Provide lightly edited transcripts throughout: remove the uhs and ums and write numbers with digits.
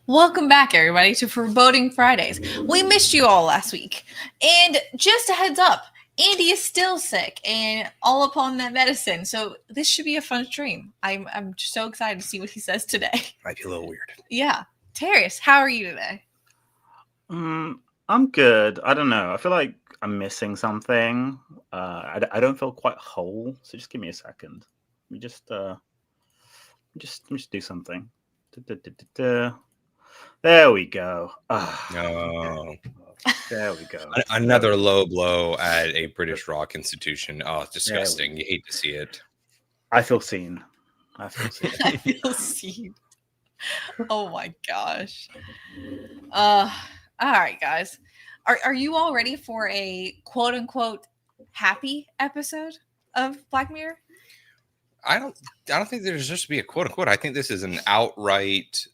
Welcome back, everybody, to Foreboding Fridays. We missed you all last week. And just a heads up, Andy is still sick and all upon that medicine. So this should be a fun stream. I'm so excited to see what he says today. Might be a little weird. Yeah. Terrius, how are you today? I'm good. I don't know. I feel like I'm missing something. I don't feel quite whole. So just give me a second. Let me just do something. There we go. No. There we go. Another low blow at a British rock institution. Oh, it's disgusting. You hate to see it. I feel seen. I feel seen. Oh my gosh. All right, guys. Are you all ready for a quote unquote happy episode of Black Mirror? I don't think there's just to be a quote unquote. I think this is an outright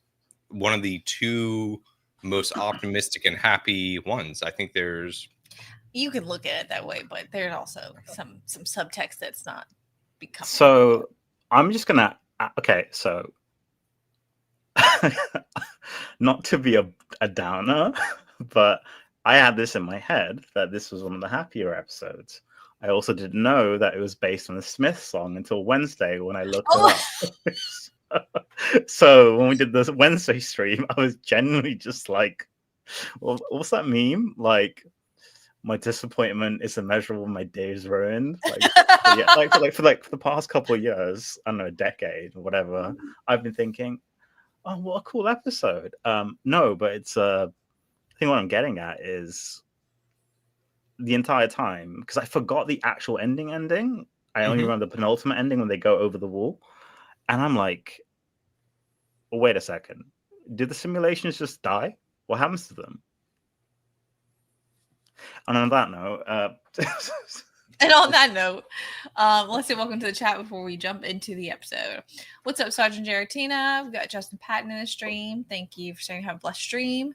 one of the two most optimistic and happy ones. I think there's. You can look at it that way, but there's also some subtext that's not becoming. So I'm just gonna. Okay, so not to be a downer, but I had this in my head that this was one of the happier episodes. I also didn't know that it was based on a Smith song until Wednesday when I looked it up. So when we did this Wednesday stream, I was genuinely just like, well, what's that meme? Like, my disappointment is immeasurable, my day is ruined. Like, for the past couple of years, I don't know, a decade or whatever, I've been thinking, oh, what a cool episode. No, but it's I think what I'm getting at is the entire time, because I forgot the actual ending. I only remember the penultimate ending when they go over the wall. And I'm like, wait a second. Did the simulations just die? What happens to them? And on that note, let's say welcome to the chat before we jump into the episode. What's up, Sergeant Geratina? We've got Justin Patton in the stream. Thank you for saying have a blessed stream.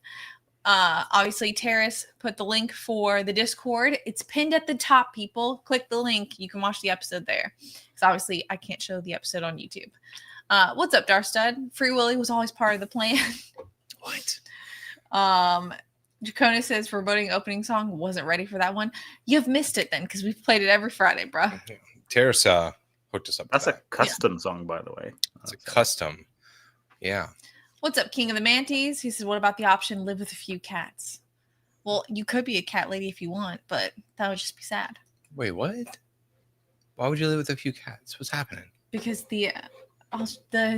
Obviously, Terrace put the link for the Discord. It's pinned at the top, people. Click the link. You can watch the episode there. Because obviously, I can't show the episode on YouTube. What's up, Darstud? Free Willy was always part of the plan. What? Jacona says Foreboding opening song. Wasn't ready for that one. You've missed it then, because we've played it every Friday, bro. Terrace hooked us up. That's a custom song, by the way. It's a custom. Yeah. What's up, King of the Manties? He says, what about the option live with a few cats? Well, you could be a cat lady if you want, but that would just be sad. Wait, what? Why would you live with a few cats? What's happening? Because the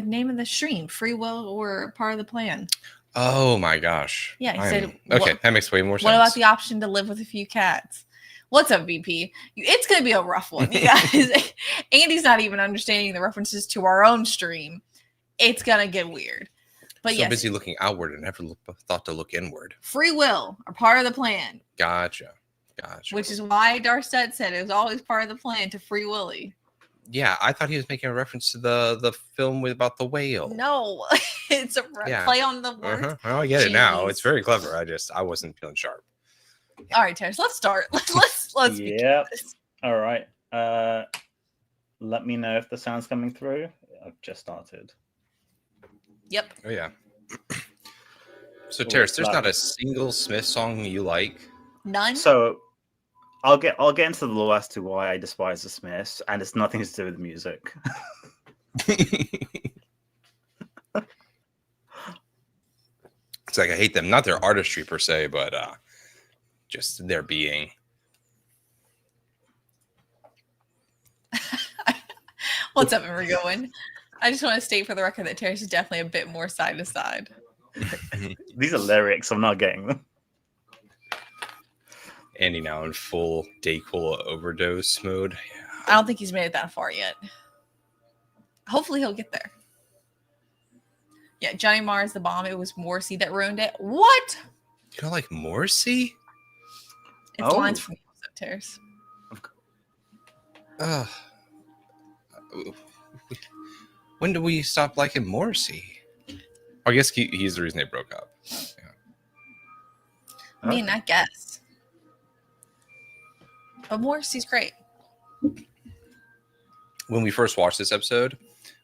name of the stream, Free Will or Part of the Plan. Oh my gosh. Yeah, he said. Okay, that makes way more sense. What about the option to live with a few cats? What's up, VP? It's going to be a rough one, you guys. Andy's not even understanding the references to our own stream. It's going to get weird. But so yes, busy looking outward and never thought to look inward. Free will are part of the plan. Gotcha. Which is why Darset said it was always part of the plan to free Willy. Yeah, I thought he was making a reference to the film about the whale. No, it's a play on the word. Uh-huh. Well, I get it now. It's very clever. I wasn't feeling sharp. All right, Terrence, let's start. Let's Yep. All right. Let me know if the sound's coming through. I've just started. Yep. Oh yeah. So Terrace, there's not a single Smith song you like? None. So I'll get into the law as to why I despise the Smiths, and it's nothing to do with the music. It's like I hate them, not their artistry per se, but just their being. What's up, everyone? I just want to state for the record that Terrence is definitely a bit more side to side. These are lyrics. I'm not getting them. Andy now in full Dayquil overdose mode. Yeah. I don't think he's made it that far yet. Hopefully he'll get there. Yeah, Johnny Marr's the bomb. It was Morrissey that ruined it. What? You don't like Morrissey? It's lines from Terrace. When do we stop liking Morrissey? I guess he's the reason they broke up. Yeah. I mean, I guess. But Morrissey's great. When we first watched this episode,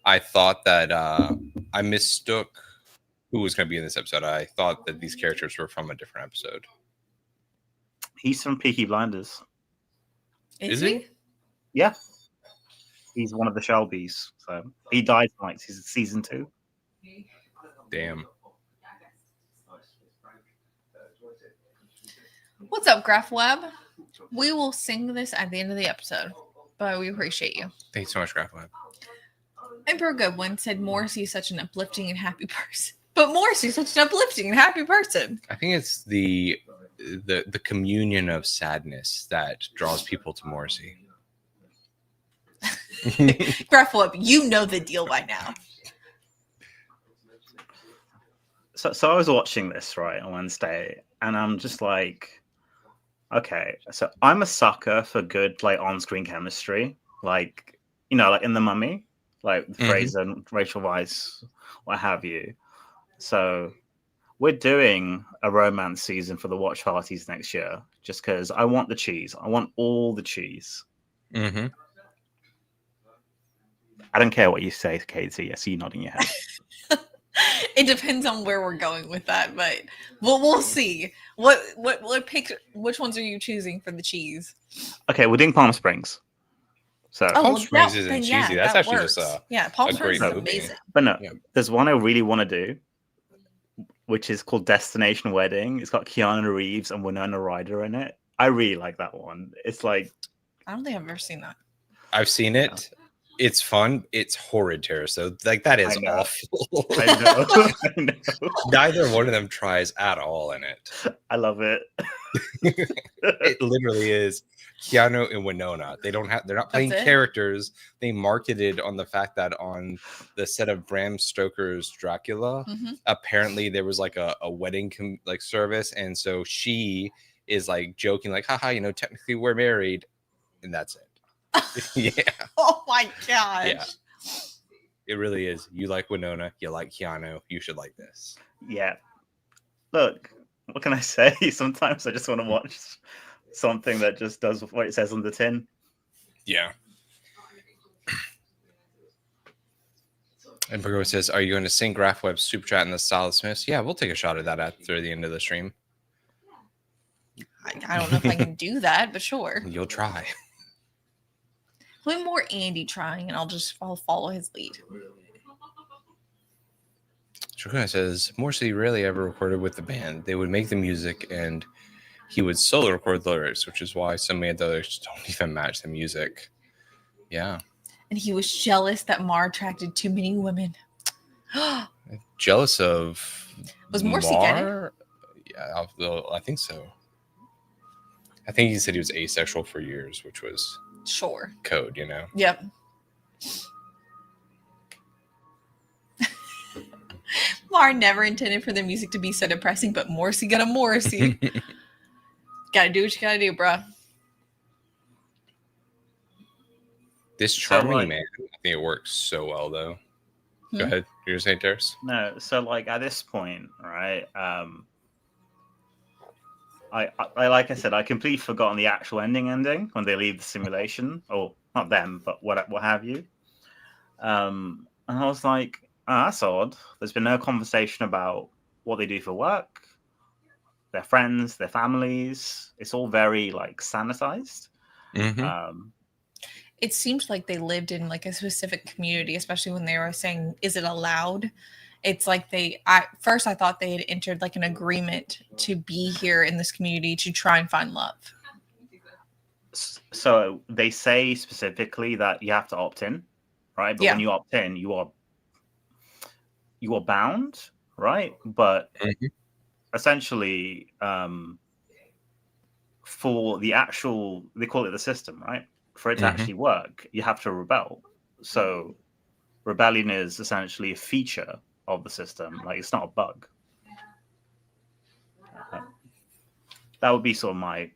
I thought that I mistook who was going to be in this episode. I thought that these characters were from a different episode. He's from Peaky Blinders. Is he? Yeah. He's one of the Shelbys. So he died in like season 2. Damn. What's up, Graph Web? We will sing this at the end of the episode, but we appreciate you. Thanks so much, Graph. Emperor Goodwin said Morrissey is such an uplifting and happy person. But Morrissey is such an uplifting and happy person. I think it's the communion of sadness that draws people to Morrissey. Graph Web, you know the deal by now. So I was watching this right on Wednesday, and I'm just like, okay, so I'm a sucker for good like on-screen chemistry, like like in The Mummy, like Fraser and Rachel Weisz, what have you. So we're doing a romance season for the watch parties next year, just because I want the cheese. I want all the cheese. Mm-hmm. I don't care what you say, Katie. I see you nodding your head. It depends on where we're going with that, but we'll see. What pick? Which ones are you choosing for the cheese? Okay, we're doing Palm Springs. So Palm Springs isn't cheesy. Yeah, that's that actually works. just Palm a Springs great is movie. amazing. But no, there's one I really want to do, which is called Destination Wedding. It's got Keanu Reeves and Winona Ryder in it. I really like that one. It's like, I don't think I've ever seen that. I've seen it. It's fun. It's horrid, Terrace. So like that is awful. I know. Neither one of them tries at all in it. I love it. It literally is Keanu and Winona. They're not playing characters. They marketed on the fact that on the set of Bram Stoker's Dracula, apparently there was like a wedding service, and so she is like joking, like, haha, technically we're married, and that's it. Yeah. Oh my gosh. Yeah. It really is. You like Winona, you like Keanu, you should like this. Yeah. Look, what can I say? Sometimes I just want to watch something that just does what it says on the tin. Yeah. And Virgo says, are you going to sing Graph Web's Super Chat in the style of Smiths? Yeah, we'll take a shot at that after the end of the stream. I don't know if I can do that, but sure. You'll try. One more Andy trying, and I'll follow his lead. Shukuna says, Morrissey rarely ever recorded with the band. They would make the music, and he would solo record the lyrics, which is why so many of the lyrics don't even match the music. Yeah. And he was jealous that Mar attracted too many women. Jealous of was Morrissey Mar? Yeah, I think so. I think he said he was asexual for years, which was sure code, you know. Yep. Mar never intended for the music to be so depressing, but Morrissey gonna Morrissey. Gotta do what you gotta do, bro. This charming man, I think it works so well, though. Go ahead. You're saying, Darius? No, so like at this point, right? I like I said, I completely forgotten the actual ending when they leave the simulation, or not them, but what have you. And I was like, oh, that's odd. There's been no conversation about what they do for work, their friends, their families. It's all very like sanitized. Mm-hmm. It seems like they lived in like a specific community, especially when they were saying, is it allowed? It's like first I thought they had entered like an agreement to be here in this community to try and find love. So they say specifically that you have to opt in, right? But when you opt in, you are bound, right? But essentially, for the actual, they call it the system, right? For it to actually work, you have to rebel. So rebellion is essentially a feature of the system. Like, it's not a bug. That would be sort of my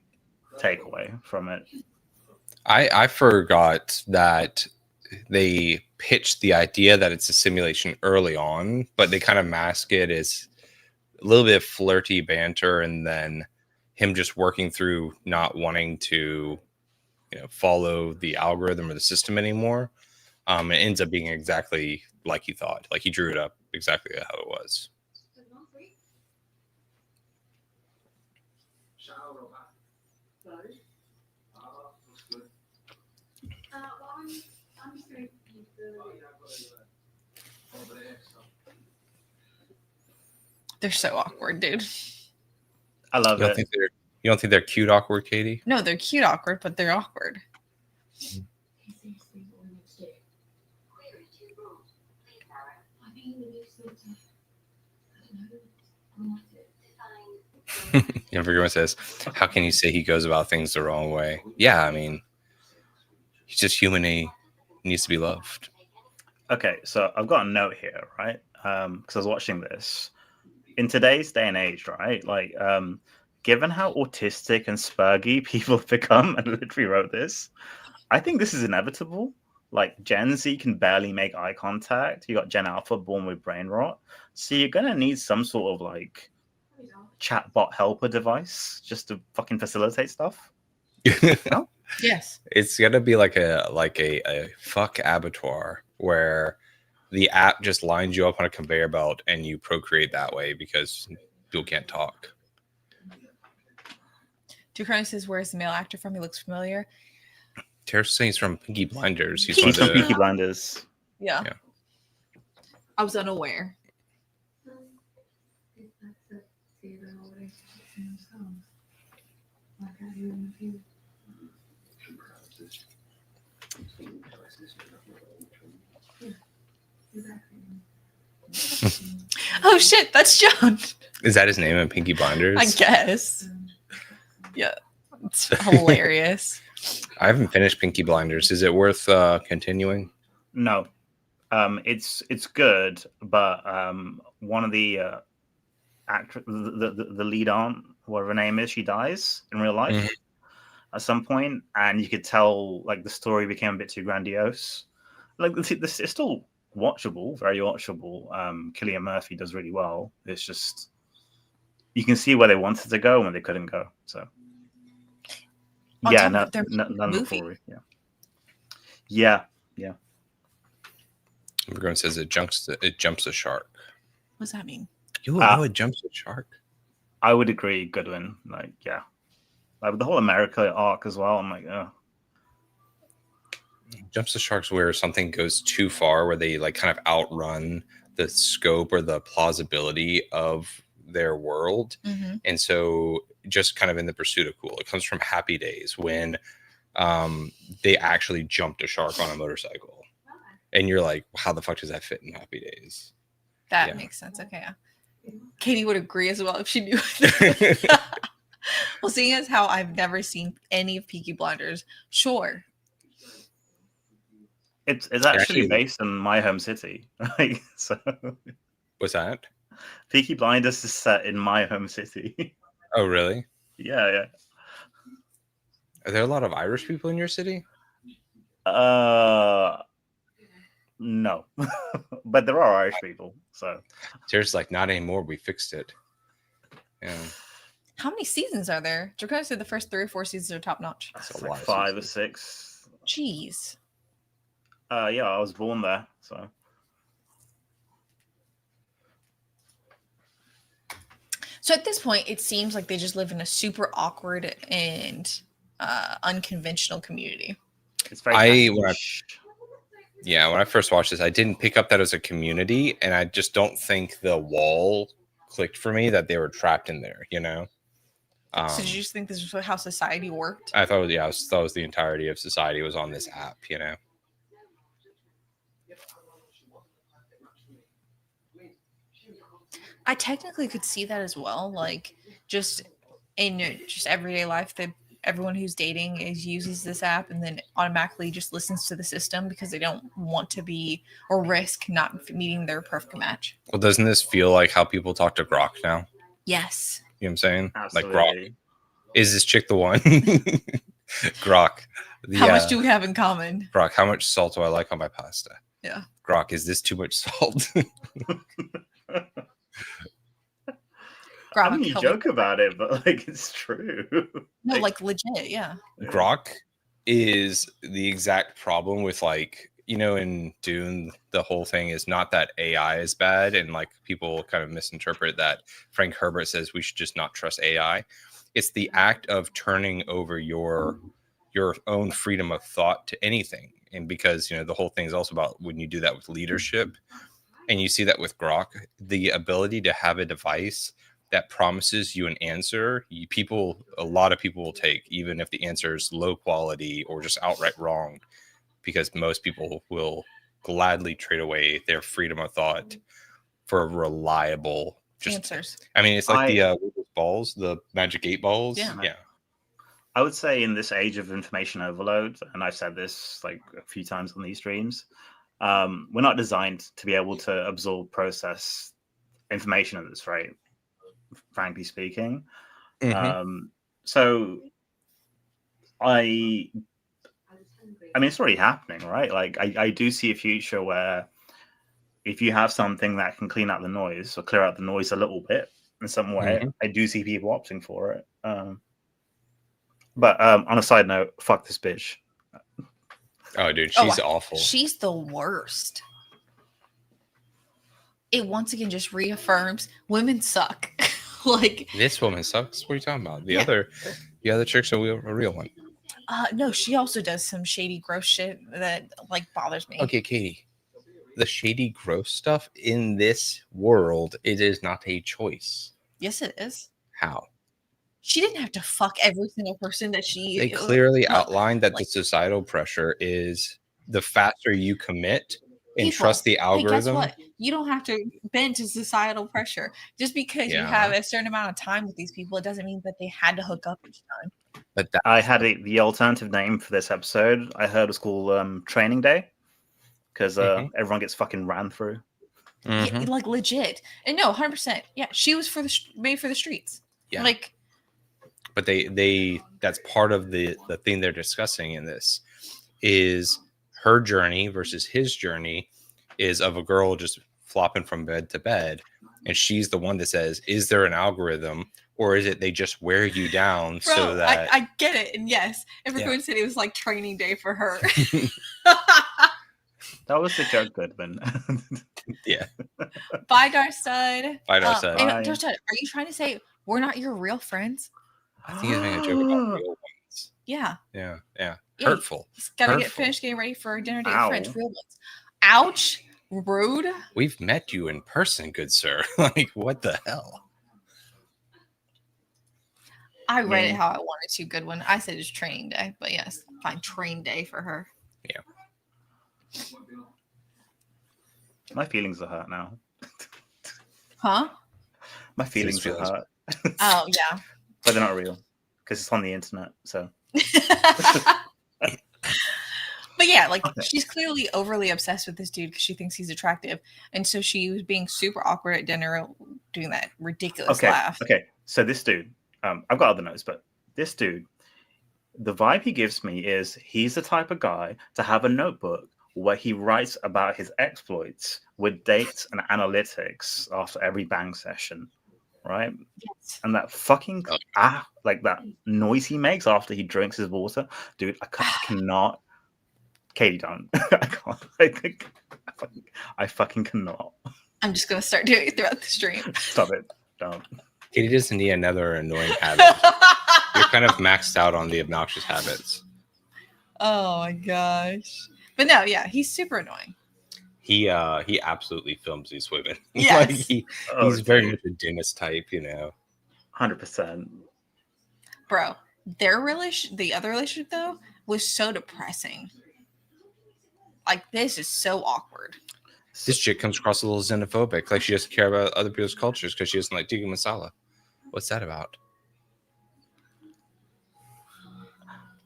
takeaway from it. I forgot that they pitched the idea that it's a simulation early on, but they kind of mask it as a little bit of flirty banter, and then him just working through not wanting to, follow the algorithm or the system anymore. It ends up being exactly like he thought. Like, he drew it up exactly how it was. They're so awkward, dude. I love it. You don't think they're cute awkward, Katie? No, they're cute awkward, but they're awkward. Everyone says, how can you say he goes about things the wrong way? Yeah, I mean, he's just human. He needs to be loved. Okay, so I've got a note here, right? Because I was watching this. In today's day and age, right? Like, given how autistic and spurgy people have become, and literally wrote this, I think this is inevitable. Like, Gen Z can barely make eye contact. You got Gen Alpha born with brain rot. So you're going to need some sort of, like, chatbot helper device just to fucking facilitate stuff. No? Yes. It's going to be like a fuck abattoir where the app just lines you up on a conveyor belt and you procreate that way because people can't talk. Ducrone says, where's the male actor from? He looks familiar. Tara's saying he's from Pinky Blinders. He's from Pinky Blinders. Yeah. I was unaware. Oh shit, that's John. Is that his name in Pinky Blinders? I guess. Yeah, it's hilarious. I haven't finished Pinky Blinders. Is it worth continuing? No, it's good, but one of the actor, the lead aunt, whatever her name is, she dies in real life at some point, and you could tell like the story became a bit too grandiose. Like, this is still watchable, very watchable. Cillian Murphy does really well. It's just you can see where they wanted to go when they couldn't go. So none of the yeah. Everyone says it jumps a shark. What does that mean? You know it jumps a shark. I would agree, Goodwin. Like, yeah, like the whole America arc as well. I'm like, oh. Jumps the sharks where something goes too far, where they like kind of outrun the scope or the plausibility of their world. And so just kind of in the pursuit of cool, it comes from Happy Days when they actually jumped a shark on a motorcycle. And you're like, how the fuck does that fit in Happy Days? That makes sense. Okay. Yeah. Katie would agree as well if she knew. Well, seeing as how I've never seen any of Peaky Blinders, sure. It's actually based in my home city. Like, so what's that? Peaky Blinders is set in my home city. Oh, really? Yeah. Are there a lot of Irish people in your city? No. But there are Irish people, so There's like not anymore. We fixed it. Yeah. How many seasons are there? Draconis said the first 3 or 4 seasons are top notch. It's like 5 or 6. Jeez. Yeah, I was born there, so. So at this point, it seems like they just live in a super awkward and unconventional community. It's very when I first watched this, I didn't pick up that as a community, and I just don't think the wall clicked for me that they were trapped in there, you know? So did you just think this was how society worked? I thought, I thought it was the entirety of society was on this app, you know? I technically could see that as well. Like, just in just everyday life, that everyone who's dating uses this app and then automatically just listens to the system because they don't want to be or risk not meeting their perfect match. Well, doesn't this feel like how people talk to Grok now? Yes. You know what I'm saying? Absolutely. Like, Grok, is this chick the one? Grok. How much do we have in common? Grok, how much salt do I like on my pasta? Yeah. Grok, is this too much salt? I mean, you joke about it, but like it's true. No, like legit, yeah. Grok is the exact problem with, like, you know, in Dune, the whole thing is not that AI is bad, and like people kind of misinterpret that Frank Herbert says we should just not trust AI. It's the act of turning over your own freedom of thought to anything. And because, you know, the whole thing is also about when you do that with leadership, and you see that with Grok, the ability to have a device that promises you an answer, a lot of people will take, even if the answer is low quality or just outright wrong, because most people will gladly trade away their freedom of thought for reliable answers. I mean, it's like the balls, the magic 8 balls. Yeah. I would say in this age of information overload, and I've said this like a few times on these streams, we're not designed to be able to absorb, process information at this rate, frankly speaking. So I mean, it's already happening, right? Like I do see a future where if you have something that can clean out the noise or clear out the noise a little bit in some way, I do see people opting for it. But on a side note, fuck this bitch. Oh, dude, she's awful. She's the worst. It once again just reaffirms women suck. Like, this woman sucks. What are you talking about? The other chicks are a real one. No, she also does some shady, gross shit that like bothers me. Okay, Katie, the shady, gross stuff in this world, it is not a choice. Yes, it is. How? She didn't have to fuck every single person that she. They clearly outlined that the societal pressure is the faster you commit and trust the algorithm. Hey, guess what? You don't have to bend to societal pressure. Just because you have a certain amount of time with these people, it doesn't mean that they had to hook up each time. But I had the alternative name for this episode. I heard it was called Training Day because everyone gets fucking ran through. Yeah, like legit. And no, 100%. Yeah, she was made for the streets. Yeah. Like. But they that's part of the thing they're discussing in this is her journey versus his journey is of a girl just flopping from bed to bed. And she's the one that says, is there an algorithm or is it they just wear you down? Bro, so that I get it. And yes, everyone said it was like training day for her. That was the joke, Goodman. Yeah. Bye, Darstud. Bye, Darstud. Darstud, are you trying to say we're not your real friends? I think he's making a joke about real ones. Yeah. Hurtful. He's got to get finished getting ready for a dinner date with friends. Real ones. Ouch. Rude. We've met you in person, good sir. Like, what the hell? I read it how I wanted to. Good one. I said it's training day, but yes, fine. Train day for her. Yeah. My feelings are hurt now. Huh? My feelings are hurt. Oh, yeah. but they're not real because it's on the internet. So. But yeah, like she's clearly overly obsessed with this dude because she thinks he's attractive, and so she was being super awkward at dinner, doing that ridiculous laugh. Okay, so this dude, I've got other notes, but this dude, the vibe he gives me is he's the type of guy to have a notebook where he writes about his exploits with dates and analytics after every bang session, right? Yes. And that fucking like that noise he makes after he drinks his water, dude, I cannot. Katie, don't. I can't. I fucking cannot. I'm just gonna start doing it throughout the stream. Stop it. Don't. Katie doesn't need another annoying habit. You're kind of maxed out on the obnoxious habits. Oh my gosh. But no, yeah, he's super annoying. He absolutely films these women. Yes. Like he's very much a Dennis type, 100%. Bro, the other relationship though was so depressing. Like, this is so awkward. This chick comes across a little xenophobic, like she doesn't care about other people's cultures because she doesn't like tikka masala. What's that about?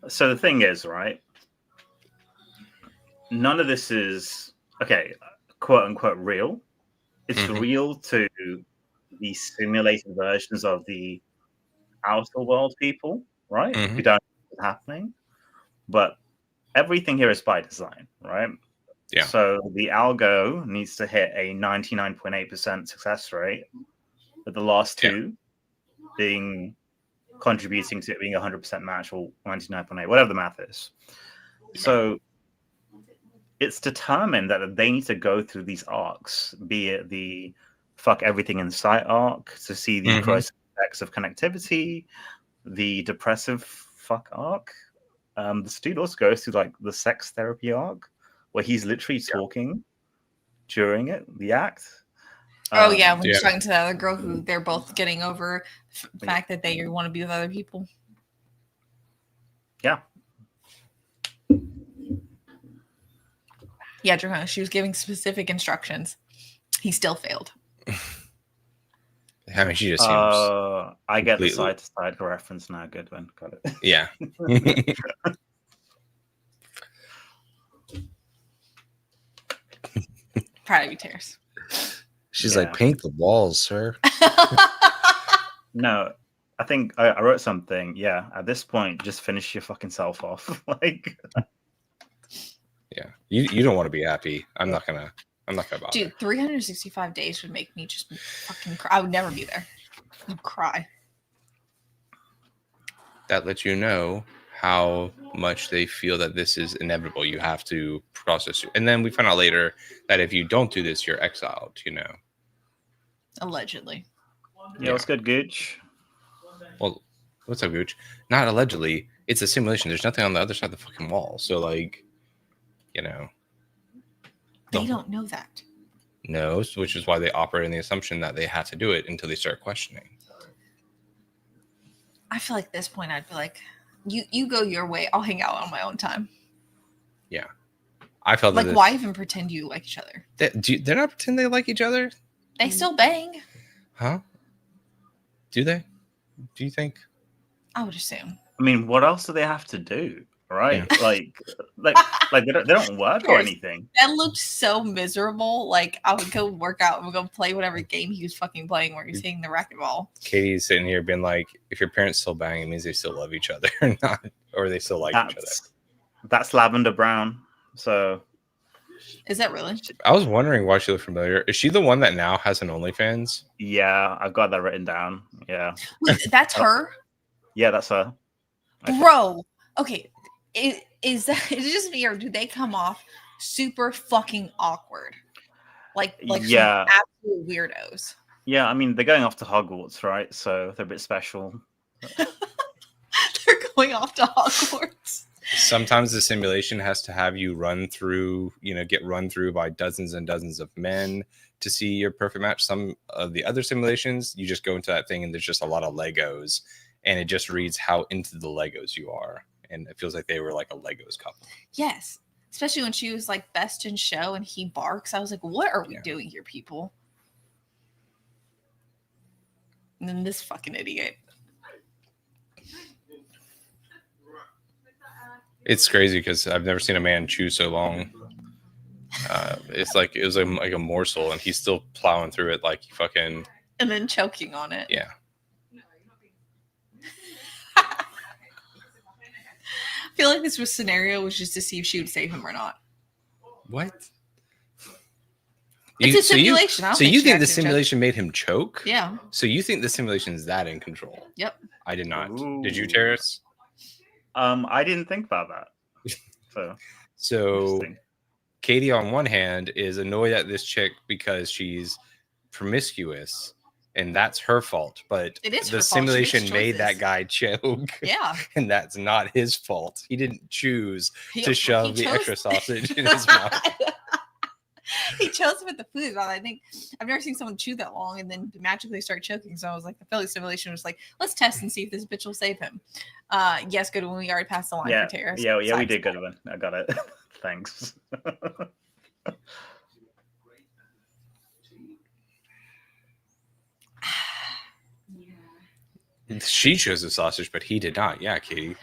So the thing is, right? None of this is quote unquote real. It's real to the simulated versions of the outer world people, right? Who don't know what's happening. But everything here is by design, right? Yeah. So the algo needs to hit a 99.8% success rate, with the last two being contributing to it being 100% match or 99.8, whatever the math is. So it's determined that they need to go through these arcs, be it the fuck everything in sight arc to see the gross effects of connectivity, the depressive fuck arc. This dude also goes through like the sex therapy arc, where he's literally talking during the act. When he's talking to the other girl who they're both getting over the fact that they want to be with other people. Yeah. Yeah, Johanna, she was giving specific instructions. He still failed. I mean, she just seems. I get the side to side reference now. Good one, got it. Yeah. Proud of you, Terrace. She's like, paint the walls, sir. No, I think I wrote something. Yeah, at this point, just finish your fucking self off. Like, yeah, you don't want to be happy. I'm not gonna bother. Dude, 365 days would make me just fucking cry. I would never be there. I'd cry. That lets you know how much they feel that this is inevitable. You have to process it. And then we find out later that if you don't do this, you're exiled, Allegedly. Yeah, what's good, Gooch? Well, what's up, Gooch? Not allegedly. It's a simulation. There's nothing on the other side of the fucking wall. So, like, They don't know that. No, which is why they operate in the assumption that they have to do it until they start questioning. I feel like at this point I'd be like, you go your way. I'll hang out on my own time. Yeah. I felt like, why even pretend you like each other? They're not pretending they like each other? They still bang. Huh? Do they? Do you think? I would assume. I mean, what else do they have to do? Right? Yeah. Like they don't work or anything. That looked so miserable. Like, I would go work out and we'd go play whatever game he was fucking playing where he's hitting the racquetball. Katie's sitting here being like, if your parents still bang, it means they still love each other or not, or they still like each other. That's lavender brown. So is that really? I was wondering why she looked familiar. Is she the one that now has an OnlyFans? Yeah, I've got that written down. Yeah. Wait, that's her? Yeah, that's her. Bro. Okay. Is it just me, or do they come off super fucking awkward? Like yeah, absolute weirdos. Yeah, I mean, they're going off to Hogwarts, right? So they're a bit special. They're going off to Hogwarts. Sometimes the simulation has to have you get run through by dozens and dozens of men to see your perfect match. Some of the other simulations, you just go into that thing and there's just a lot of Legos, and it just reads how into the Legos you are. And it feels like they were like a Legos couple. Yes. Especially when she was like best in show and he barks. I was like, what are we doing here, people? And then this fucking idiot. It's crazy because I've never seen a man chew so long. It's like it was like a morsel, and he's still plowing through it like he fucking. And then choking on it. Yeah. I feel like this scenario was just to see if she would save him or not. What? It's a simulation. So you think the simulation made him choke? Yeah. So you think the simulation is that in control? Yep. I did not. Ooh. Did you, Terrace? I didn't think about that. So Katie, on one hand, is annoyed at this chick because she's promiscuous, and that's her fault. But the simulation made that guy choke. Yeah. And that's not his fault. He didn't choose to shove the extra sausage in his mouth. He chose to put the food on. I think I've never seen someone chew that long and then magically start choking. So I was like, the Philly simulation was like, let's test and see if this bitch will save him. Yes, good one. We already passed the line for Terrace. Yeah, we did good one. I got it. Thanks. She chose the sausage, but he did not. Yeah, Katie.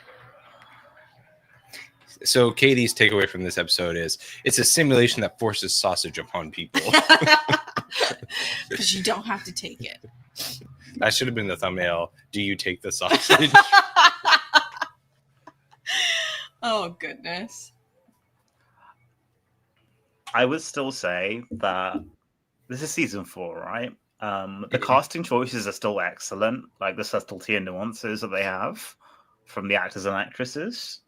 So Katie's takeaway from this episode is it's a simulation that forces sausage upon people. Because you don't have to take it. That should have been the thumbnail. Do you take the sausage? Oh, goodness. I would still say that this is season 4, right? The casting choices are still excellent, like the subtlety and nuances that they have from the actors and actresses.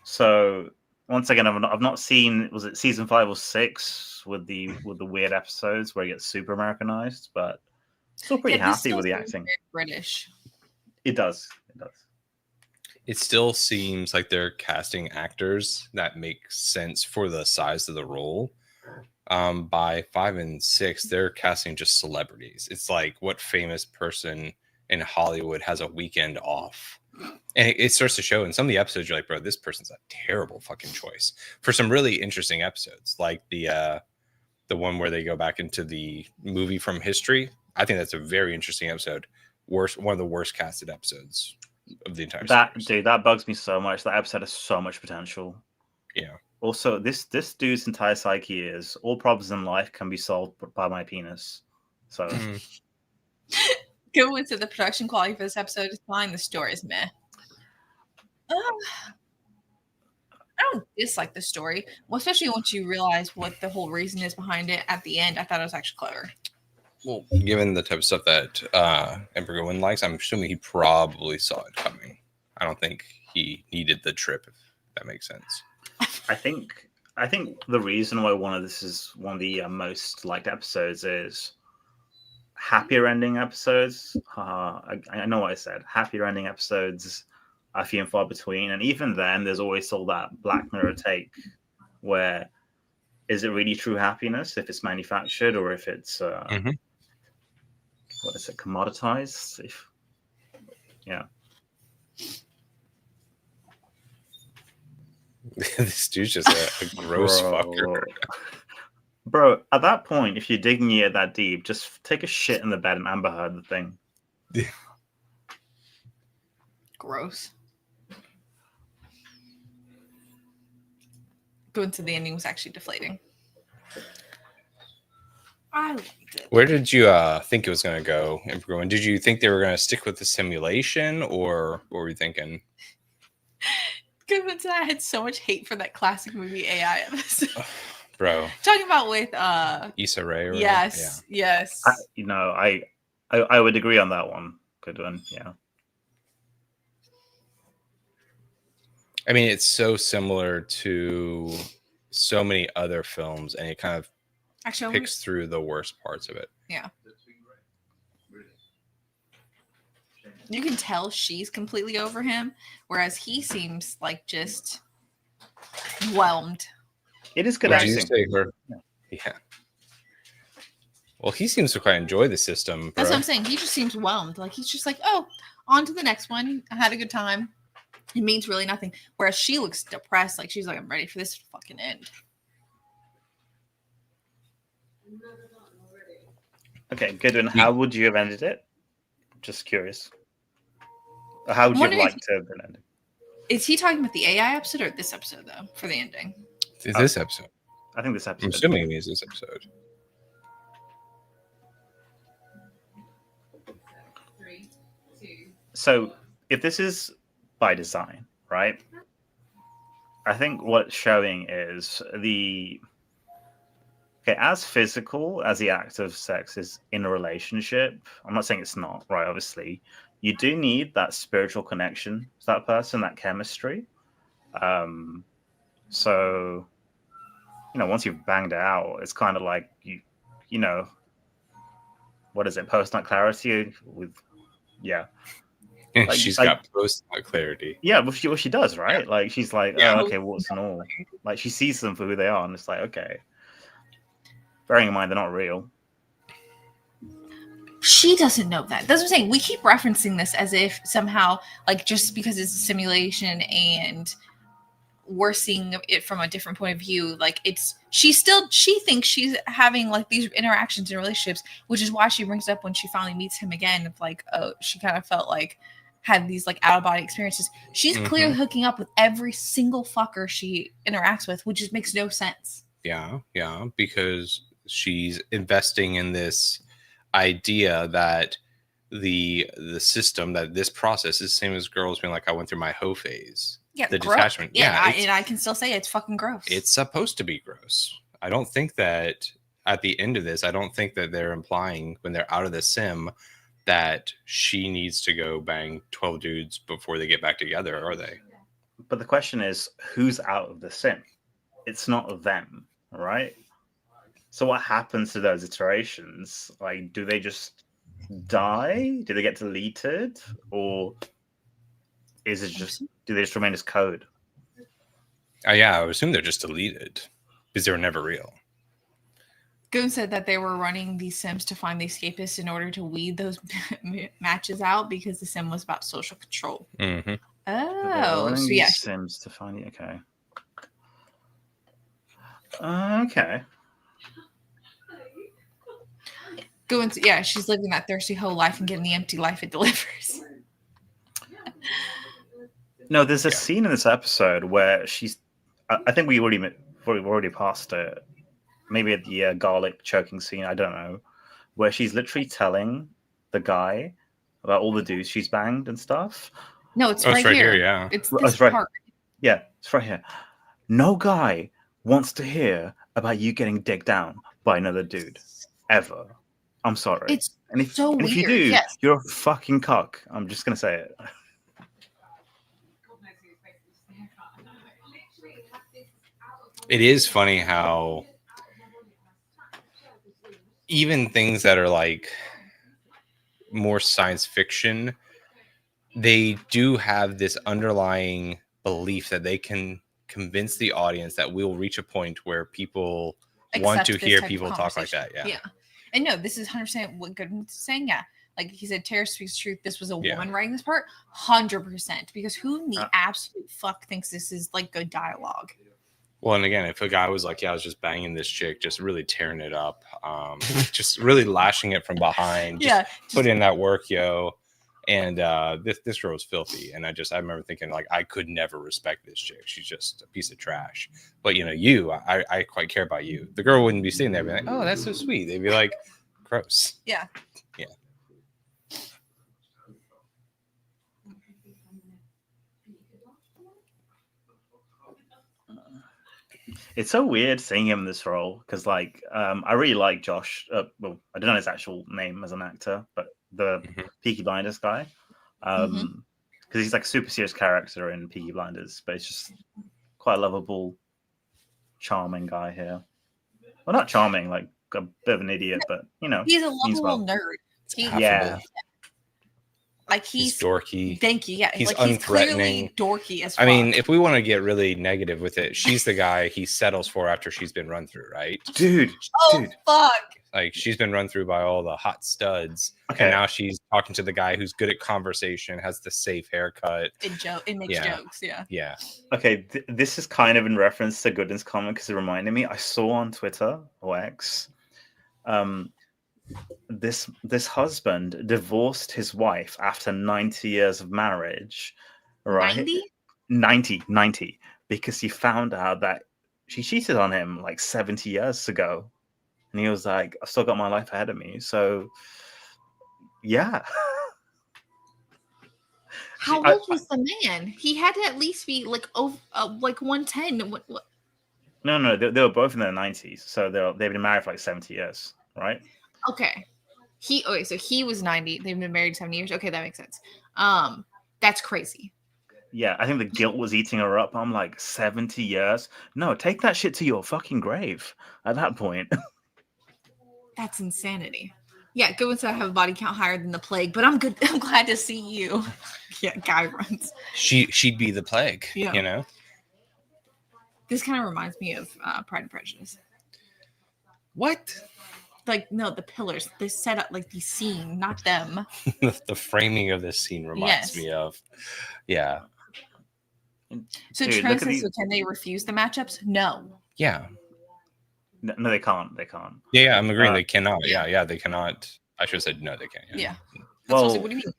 So once again, I've not seen, was it season 5 or 6 with the weird episodes where it gets super Americanized, but still pretty happy with the acting. British. It does. It still seems like they're casting actors that make sense for the size of the role. By 5 and 6, they're casting just celebrities. It's like what famous person in Hollywood has a weekend off. And it starts to show in some of the episodes, you're like, bro, this person's a terrible fucking choice for some really interesting episodes, like the one where they go back into the movie from history. I think that's a very interesting episode. One of the worst casted episodes of the entire series. Dude, that bugs me so much. That episode has so much potential. Yeah. Also, this dude's entire psyche is all problems in life can be solved by my penis. So. Go into the production quality for this episode is fine. The story is meh. I don't dislike the story, well, especially once you realize what the whole reason is behind it. At the end, I thought it was actually clever. Well, given the type of stuff that Emperor Gowen likes, I'm assuming he probably saw it coming. I don't think he needed the trip, if that makes sense. I think the reason why this is one of the most liked episodes is happier ending episodes. I know what I said. Happier ending episodes are few and far between, and even then, there's always still that Black Mirror take where is it really true happiness if it's manufactured or if it's what is it, commoditized? This dude's just a gross fucker. Bro, at that point, if you're digging it that deep, just take a shit in the bed and Amber Heard the thing. Yeah. Gross. Going to the ending was actually deflating. I liked it. Where did you think it was going to go, Emperor Gowen? Did you think they were going to stick with the simulation, or what were you thinking? Goodman said I had so much hate for that classic movie AI episode. Bro. Talking about with Issa Rae. Or yes. I would agree on that one. Good one, yeah. I mean, it's so similar to so many other films, and it kind of picks through the worst parts of it. Yeah. You can tell she's completely over him, whereas he seems like just whelmed. It is good acting. Yeah. Well, he seems to quite enjoy the system. Bro. That's what I'm saying. He just seems whelmed. Like he's just like, oh, on to the next one. I had a good time. It means really nothing. Whereas she looks depressed. Like she's like, I'm ready for this to fucking end. Okay, Goodwin, how would you have ended it? Just curious. How would you have liked to have been ended? Is he talking about the AI episode or this episode though for the ending? It's this episode. I think this episode. I'm assuming it is this episode. So if this is by design, right? I think what it's showing is as physical as the act of sex is in a relationship, I'm not saying it's not, right? Obviously, you do need that spiritual connection to that person, that chemistry. So, once you've banged it out, it's kind of like you know, what is it? Post-nut clarity with, yeah. Like, she's got post-nut clarity. Yeah, well, she does, right? Yeah. Like, she's like, yeah. Oh, okay, what's and all? Like, she sees them for who they are, and it's like, okay. Bearing in mind they're not real. She doesn't know that. That's what I'm saying. We keep referencing this as if somehow, like, just because it's a simulation and we're seeing it from a different point of view, like, she thinks she's having like these interactions in relationships, which is why she brings it up when she finally meets him again, of like, oh, she kind of felt like had these like out of body experiences. She's clearly hooking up with every single fucker she interacts with, which just makes no sense. Yeah, because she's investing in this idea that the system, that this process is the same as girls being like, I went through my hoe phase. Yeah, the gross. Detachment. Yeah, and I can still say it's fucking gross. It's supposed to be gross. I don't think that at the end of this, I don't think that they're implying when they're out of the sim that she needs to go bang 12 dudes before they get back together, are they? But the question is, who's out of the sim? It's not them, right? So what happens to those iterations? Like, do they just die? Do they get deleted? Or is it just, do they just remain as code? Yeah, I would assume they're just deleted because they were never real. Goon said that they were running these sims to find the escapists in order to weed those matches out because the sim was about social control. Mm-hmm. Oh, so yeah. Sims to find it. Okay. Okay. Going to, yeah, she's living that thirsty hoe life and getting the empty life it delivers. No, there's a scene in this episode where she's. I think we've already passed it. Maybe at the garlic choking scene. I don't know, where she's literally telling the guy about all the dudes she's banged and stuff. No, it's right here. Yeah, it's this part. Yeah, it's right here. No guy wants to hear about you getting digged down by another dude ever. I'm sorry. It's so weird. If you do, you're a fucking cuck. I'm just gonna say it. It is funny how even things that are like more science fiction, they do have this underlying belief that they can convince the audience that we'll reach a point where people want to hear people talk like that. Yeah. And no, this is 100% what Goodman's saying. Yeah. Like he said, Tara speaks truth. This was a woman writing this part. 100%. Because who in the absolute fuck thinks this is like good dialogue? Well, and again, if a guy was like, yeah, I was just banging this chick, just really tearing it up, just really lashing it from behind, just put in that work, yo. And this girl was filthy. And I remember thinking, like, I could never respect this chick. She's just a piece of trash. But, I quite care about you. The girl wouldn't be sitting there being like, oh, that's so sweet. They'd be like, gross. Yeah. Yeah. It's so weird seeing him in this role because, like, I really like Josh. Well, I don't know his actual name as an actor, but the Peaky Blinders guy, because he's like a super serious character in Peaky Blinders, but it's just quite a lovable, charming guy here. Well, not charming, like a bit of an idiot, but he's a lovable nerd. Yeah. Like he's dorky. Thank you. Yeah, he's like unthreatening. He's clearly dorky as fuck. I mean, if we want to get really negative with it, she's the guy he settles for after she's been run through, right? Dude. Fuck. Like she's been run through by all the hot studs, and now she's talking to the guy who's good at conversation, has the safe haircut. It makes jokes. Yeah. Okay, this is kind of in reference to Gooden's comment because it reminded me. I saw on Twitter or X, this husband divorced his wife after 90 years of marriage, right? 90? 90, because he found out that she cheated on him like 70 years ago. And he was like, I've still got my life ahead of me. So, yeah. How old was the man? He had to at least be like 110. What? No, they were both in their 90s. So they've been married for like 70 years, right? Okay. So he was 90. They've been married 70 years. Okay, that makes sense. That's crazy. Yeah, I think the guilt was eating her up. I'm like, 70 years? No, take that shit to your fucking grave at that point. That's insanity. Yeah, go inside. Have a body count higher than the plague, but I'm good. I'm glad to see you. Yeah, guy runs. She'd be the plague. Yeah. You know. This kind of reminds me of Pride and Prejudice. What? Like, no, the pillars. They set up like the scene, not them. The framing of this scene reminds me of. Yeah. So, so can they refuse the matchups? No. Yeah. No, they can't. They can't. Yeah, I'm agreeing. They cannot. Yeah, they cannot. I should have said no, they can't. Yeah. Well, what do you mean?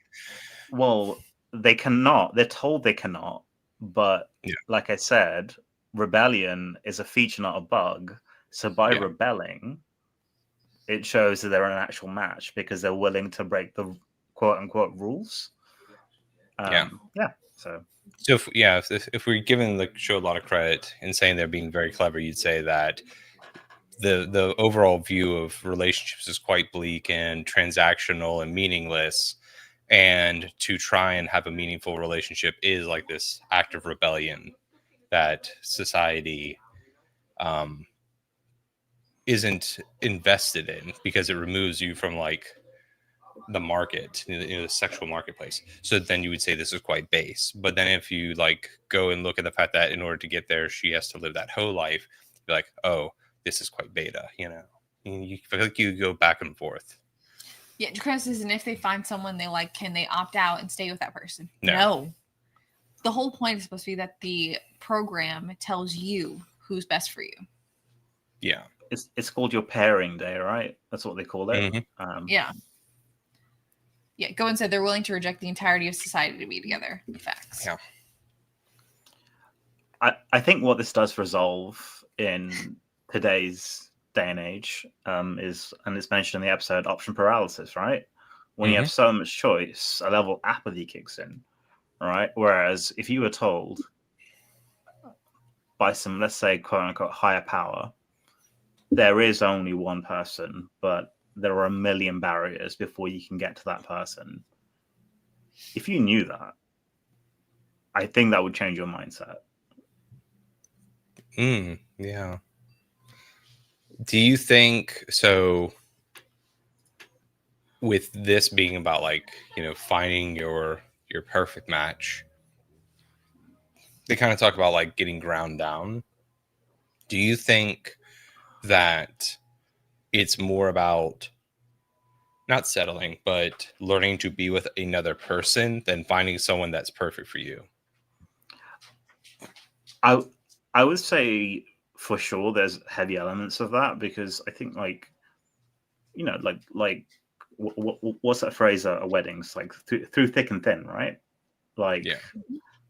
Well, they cannot. They're told they cannot. But like I said, rebellion is a feature, not a bug. So by rebelling, it shows that they're an actual match because they're willing to break the quote unquote rules. Yeah. So if we're giving the show a lot of credit and saying they're being very clever, you'd say that the overall view of relationships is quite bleak and transactional and meaningless, and to try and have a meaningful relationship is like this act of rebellion that society isn't invested in because it removes you from like the market, the sexual marketplace. So then you would say this is quite base. But then if you like go and look at the fact that in order to get there, she has to live that whole life, you're like, oh, this is quite beta, you know. You feel like you go back and forth. Yeah, because and if they find someone they like, can they opt out and stay with that person? No. The whole point is supposed to be that the program tells you who's best for you. Yeah. It's called your pairing day, right? That's what they call it. Mm-hmm. Yeah, Goen said they're willing to reject the entirety of society to be together. Facts. Yeah. I think what this does resolve in today's day and age is, and it's mentioned in the episode, option paralysis, right? When you have so much choice, a level of apathy kicks in, right? Whereas if you were told by some, let's say, quote unquote, higher power, there is only one person, but there are a million barriers before you can get to that person. If you knew that, I think that would change your mindset. Yeah. Do you think so? With this being about like, you know, finding your perfect match, they kind of talk about like getting ground down. Do you think that it's more about not settling, but learning to be with another person than finding someone that's perfect for you? I would say for sure there's heavy elements of that, because I think like, you know, like what's that phrase at weddings? Like through thick and thin, right? Like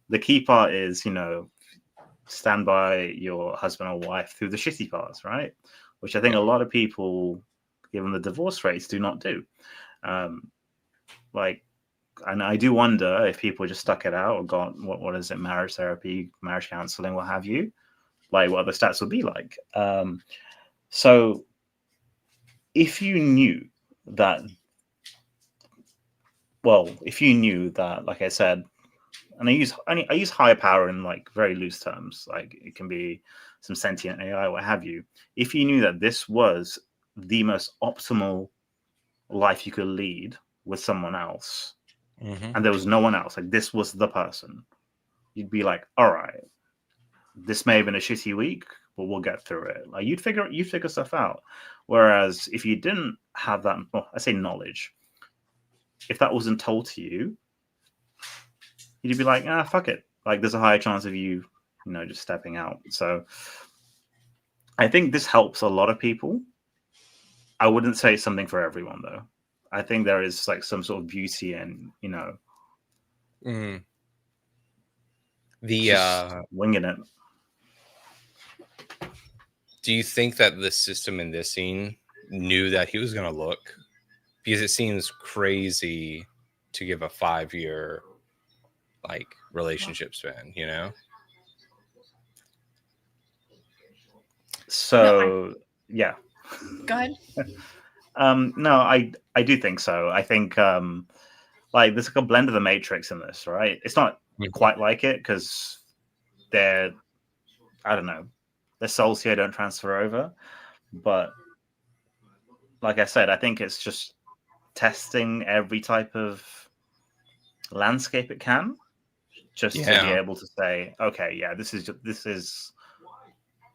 the key part is, you know, stand by your husband or wife through the shitty parts, right? Which I think a lot of people, given the divorce rates, do not do. And I do wonder if people just stuck it out or got what is it, marriage therapy, marriage counseling, what have you, like what the stats would be like. So if you knew that, like I said, and I use higher power in like very loose terms, like it can be some sentient AI, what have you. If you knew that this was the most optimal life you could lead with someone else, and there was no one else, like this was the person, you'd be like, all right, this may have been a shitty week, but we'll get through it. Like you'd figure stuff out. Whereas if you didn't have that, well, I say knowledge, if that wasn't told to you, you'd be like, fuck it. Like there's a higher chance of you know, just stepping out. So I think this helps a lot of people. I wouldn't say it's something for everyone though. I think there is like some sort of beauty in, you know. winging it. Do you think that the system in this scene knew that he was going to look? Because it seems crazy to give a 5-year like relationship span, you know? So yeah. Go ahead. No, I do think so. I think like there's like a blend of the Matrix in this, right? It's not quite like it because I don't know, their souls here don't transfer over. But like I said, I think it's just testing every type of landscape it can, just to be able to say, okay, yeah, this is.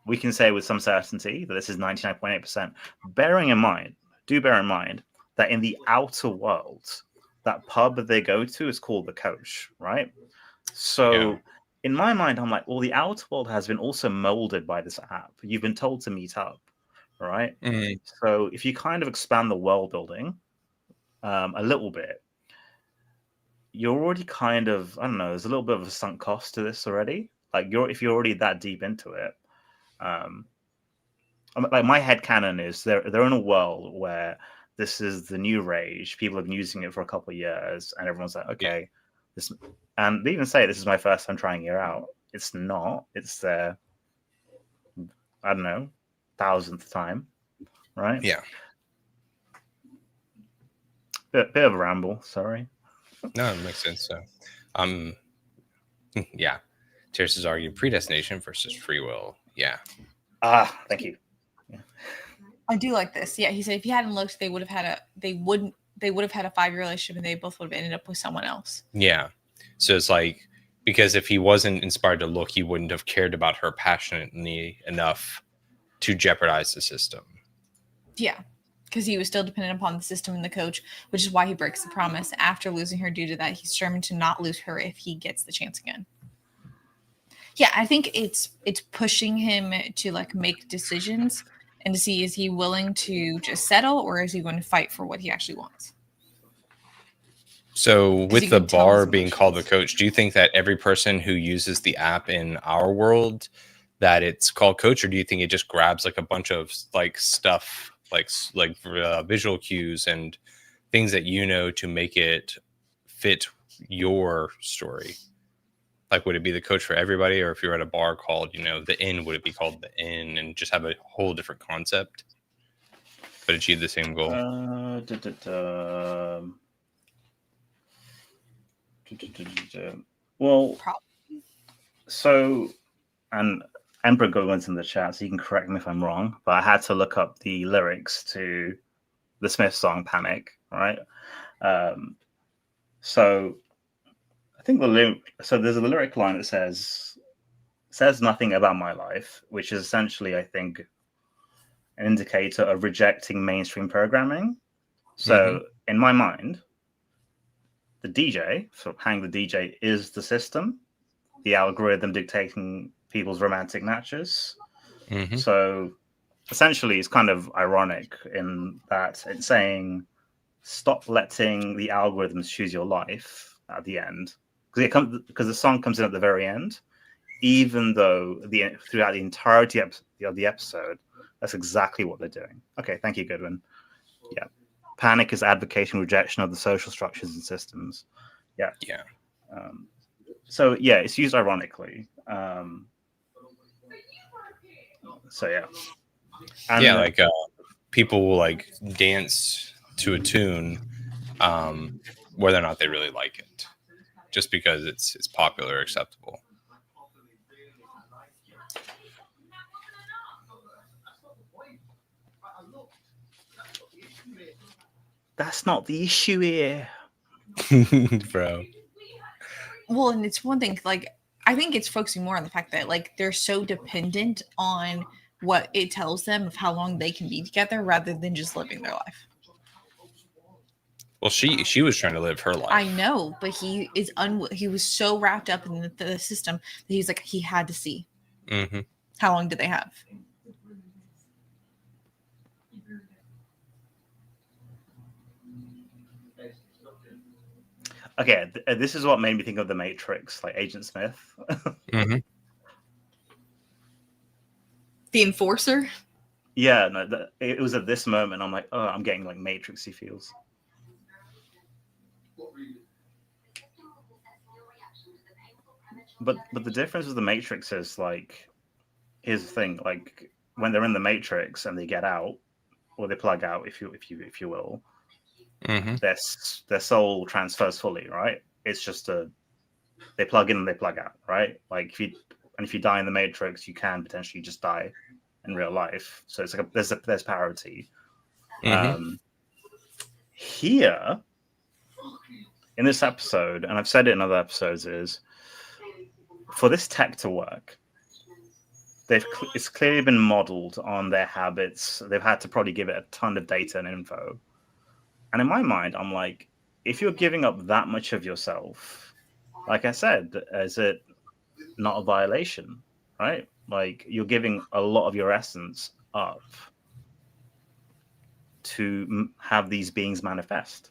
We can say with some certainty that this is 99.8%. Bear in mind that in the outer world, that pub that they go to is called the Coach, right? So in my mind, I'm like, well, the outer world has been also molded by this app. You've been told to meet up, right? So if you kind of expand the world building a little bit, you're already kind of, I don't know, there's a little bit of a sunk cost to this already. Like if you're already that deep into it, like my headcanon is they're in a world where this is the new rage. People have been using it for a couple of years, and everyone's like, okay, this. And they even say this is my first time trying it out. It's not. It's their, I don't know, 1000th time, right? Yeah. Bit of a ramble. Sorry. No, it makes sense. So, yeah. Terrace is arguing predestination versus free will. Yeah. Thank you. Yeah. I do like this. Yeah, he said if he hadn't looked, they would have had a 5-year relationship, and they both would have ended up with someone else. Yeah. So it's like, because if he wasn't inspired to look, he wouldn't have cared about her passionately enough to jeopardize the system. Yeah, because he was still dependent upon the system and the Coach, which is why he breaks the promise after losing her. Due to that, he's determined to not lose her if he gets the chance again. Yeah, I think it's pushing him to like make decisions and to see, is he willing to just settle, or is he going to fight for what he actually wants? So with the bar being called the Coach, do you think that every person who uses the app in our world, that it's called Coach, or do you think it just grabs like a bunch of like stuff, like visual cues and things that you know to make it fit your story? Like, would it be the Coach for everybody, or if you're at a bar called, the Inn, would it be called the Inn and just have a whole different concept, but achieve the same goal? Well, so, and Emperor Goodwin's in the chat, so you can correct me if I'm wrong, but I had to look up the lyrics to the Smiths song Panic, right? So I think there's a lyric line that says nothing about my life, which is essentially, I think, an indicator of rejecting mainstream programming. So in my mind, the DJ, so Hang the DJ, is the system, the algorithm dictating people's romantic matches. So essentially, it's kind of ironic in that it's saying, stop letting the algorithms choose your life at the end. Because the song comes in at the very end, even though throughout the entirety of the episode, that's exactly what they're doing. Okay, thank you, Goodwin. Yeah. Panic is advocating rejection of the social structures and systems. Yeah. Yeah. So yeah, it's used ironically. So yeah. And, yeah, like people will like dance to a tune, whether or not they really like it, just because it's popular or acceptable. That's not the issue here, bro. Well, and it's one thing, like, I think it's focusing more on the fact that like they're so dependent on what it tells them of how long they can be together rather than just living their life. Well, she was trying to live her life. I know, but he was so wrapped up in the system that he's like, he had to see. How long did they have? Okay, this is what made me think of the Matrix, like Agent Smith. Mm-hmm. The Enforcer. Yeah, no, it was at this moment I'm like, oh, I'm getting like Matrixy feels. But the difference with the Matrix is like, here's the thing: like when they're in the Matrix and they get out, or they plug out, if you will, Mm-hmm. their soul transfers fully, right? It's just they plug in and they plug out, right? Like if you die in the Matrix, you can potentially just die in real life. So it's like there's parity. Mm-hmm. Here in this episode, and I've said it in other episodes, is for this tech to work, it's clearly been modeled on their habits. They've had to probably give it a ton of data and info. And in my mind, I'm like, if you're giving up that much of yourself, like I said, is it not a violation, right? Like you're giving a lot of your essence up to have these beings manifest.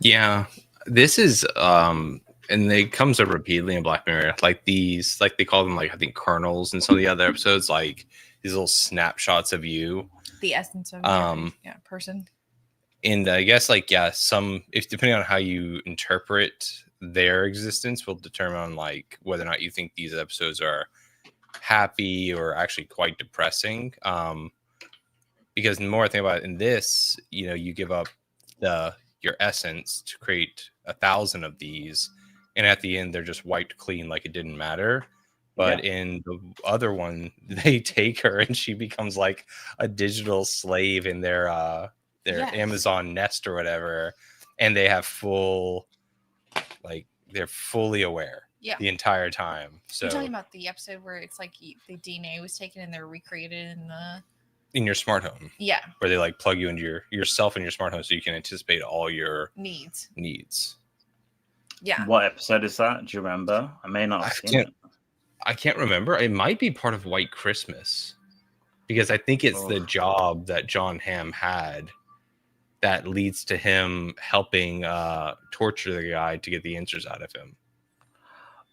Yeah, this is and it comes up repeatedly in Black Mirror, like these, like they call them, like I think kernels in some of the other episodes, like these little snapshots of you, the essence of person. And I guess like if depending on how you interpret their existence will determine like whether or not you think these episodes are happy or actually quite depressing. Because the more I think about it, in this, you give up your essence to create 1,000 of these, and at the end they're just wiped clean like it didn't matter. But in the other one, they take her and she becomes like a digital slave in their Amazon Nest or whatever, and they have they're fully aware the entire time. So you're talking about the episode where it's like the DNA was taken and they're recreated in your smart home. Yeah. Where they like plug you into yourself in your smart home so you can anticipate all your needs. Yeah. What episode is that? Do you remember? I may not have seen it. I can't remember. It might be part of White Christmas, because I think it's the job that John Hamm had that leads to him helping torture the guy to get the answers out of him.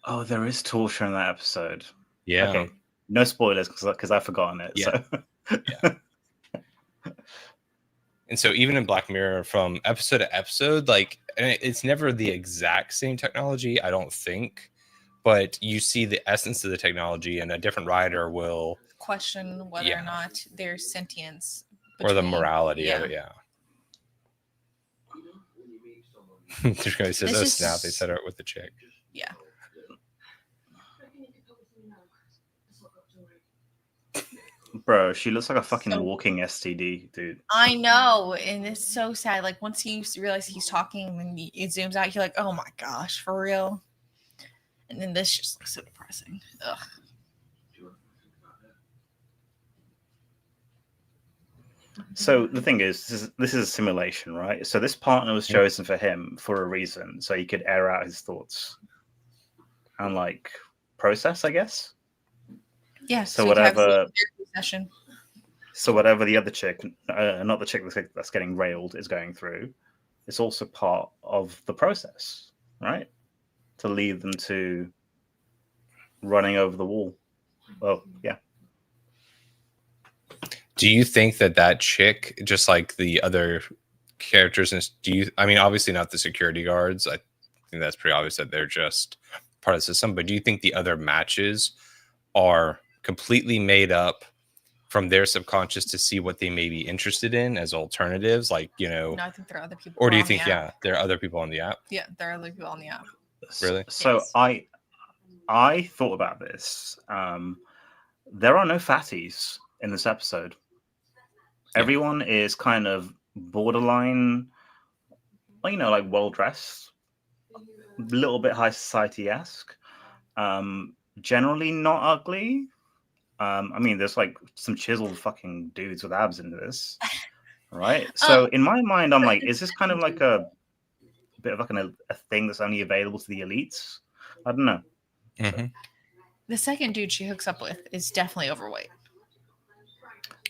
Oh, there is torture in that episode. Yeah. Okay. No spoilers because I've forgotten it. Yeah. So. Yeah. And so even in Black Mirror, from episode to episode, like, and it's never the exact same technology, I don't think, but you see the essence of the technology, and a different writer will question whether or not there's sentience or the morality of it. Yeah. This guy says, "Oh snap! They set her up with the chick." Yeah. Bro, she looks like a fucking walking STD, dude. I know, and it's so sad. Like once you realize he's talking, and it zooms out, you're like, "Oh my gosh, for real." And then this just looks so depressing. Ugh. So the thing is, this is a simulation, right? So this partner was chosen for him for a reason, so he could air out his thoughts and like process, I guess. Yeah. So whatever. So whatever the other chick, not the chick that's getting railed, is going through, it's also part of the process, right? To lead them to running over the wall. Well, yeah. Do you think that chick, just like the other characters, I mean, obviously not the security guards. I think that's pretty obvious that they're just part of the system. But do you think the other matches are completely made up from their subconscious to see what they may be interested in as alternatives? Like, No, I think there are other people. Or do you think, there are other people on the app? Yeah, there are other people on the app. Really? So yes. I thought about this. There are no fatties in this episode. Yeah. Everyone is kind of borderline, like well-dressed, a little bit high society-esque. Generally not ugly. I mean, there's like some chiseled fucking dudes with abs into this, right? So in my mind, I'm like, is this kind of like a bit of like a thing that's only available to the elites? I don't know. Mm-hmm. The second dude she hooks up with is definitely overweight.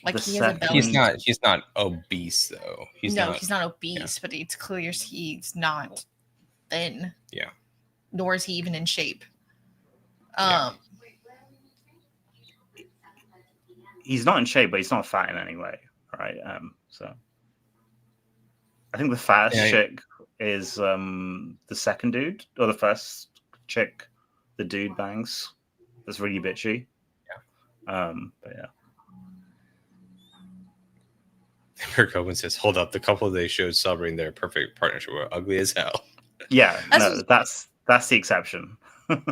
Like he has a belly. He's not obese though. He's not obese, but it's clear he's not thin. Yeah. Nor is he even in shape. He's not in shape, but he's not fat in any way, right? So I think the fattest chick is the second dude, or the first chick the dude bangs. That's really bitchy. Yeah. But yeah. Kirk Owen says, "Hold up, the couple they showed celebrating their perfect partnership were ugly as hell." Yeah, that's the exception.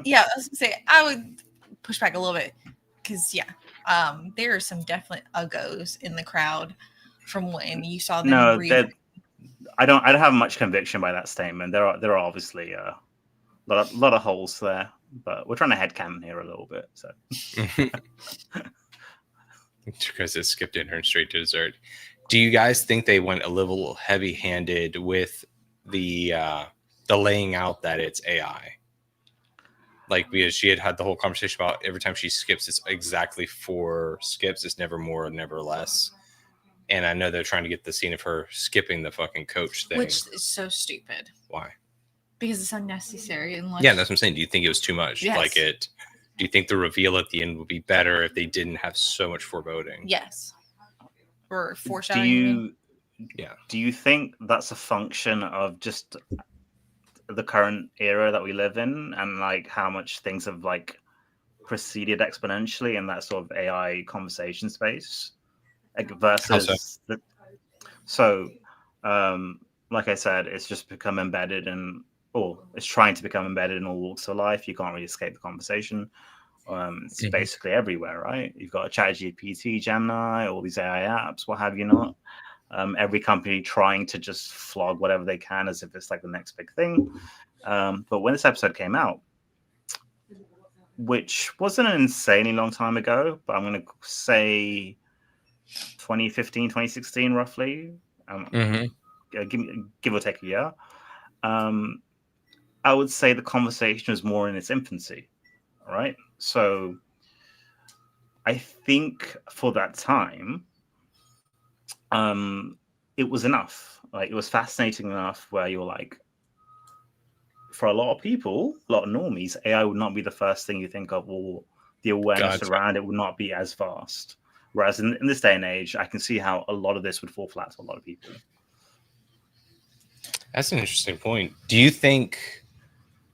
Yeah, I was gonna say I would push back a little bit because there are some definite uggos in the crowd from when you saw them. No, I don't have much conviction by that statement. There are obviously a lot of holes there, but we're trying to headcanon here a little bit. So because it skipped in her straight to dessert. Do you guys think they went a little heavy-handed with the laying out that it's AI? Like, because she had the whole conversation about every time she skips, it's exactly 4 skips. It's never more, never less. And I know they're trying to get the scene of her skipping the fucking coach thing. Which is so stupid. Why? Because it's unnecessary. Yeah, that's what I'm saying. Do you think it was too much? Yes. Do you think the reveal at the end would be better if they didn't have so much foreboding? Yes. Or foreshadowing. Do you think that's a function of just the current era that we live in, and like how much things have like proceeded exponentially in that sort of AI conversation space, like versus like I said, it's just become embedded in, or it's trying to become embedded in all walks of life. You can't really escape the conversation. It's basically everywhere, right? You've got a ChatGPT, Gemini, all these AI apps, what have you not. Every company trying to just flog whatever they can as if it's like the next big thing. But when this episode came out, which wasn't an insanely long time ago, but I'm going to say 2015, 2016, roughly. Give or take a year. I would say the conversation was more in its infancy, right? So I think for that time, it was enough. Like, it was fascinating enough where you're like, for a lot of people, a lot of normies, AI would not be the first thing you think of, or the awareness around it would not be as vast. Whereas in this day and age, I can see how a lot of this would fall flat to a lot of people. That's an interesting point. Do you think...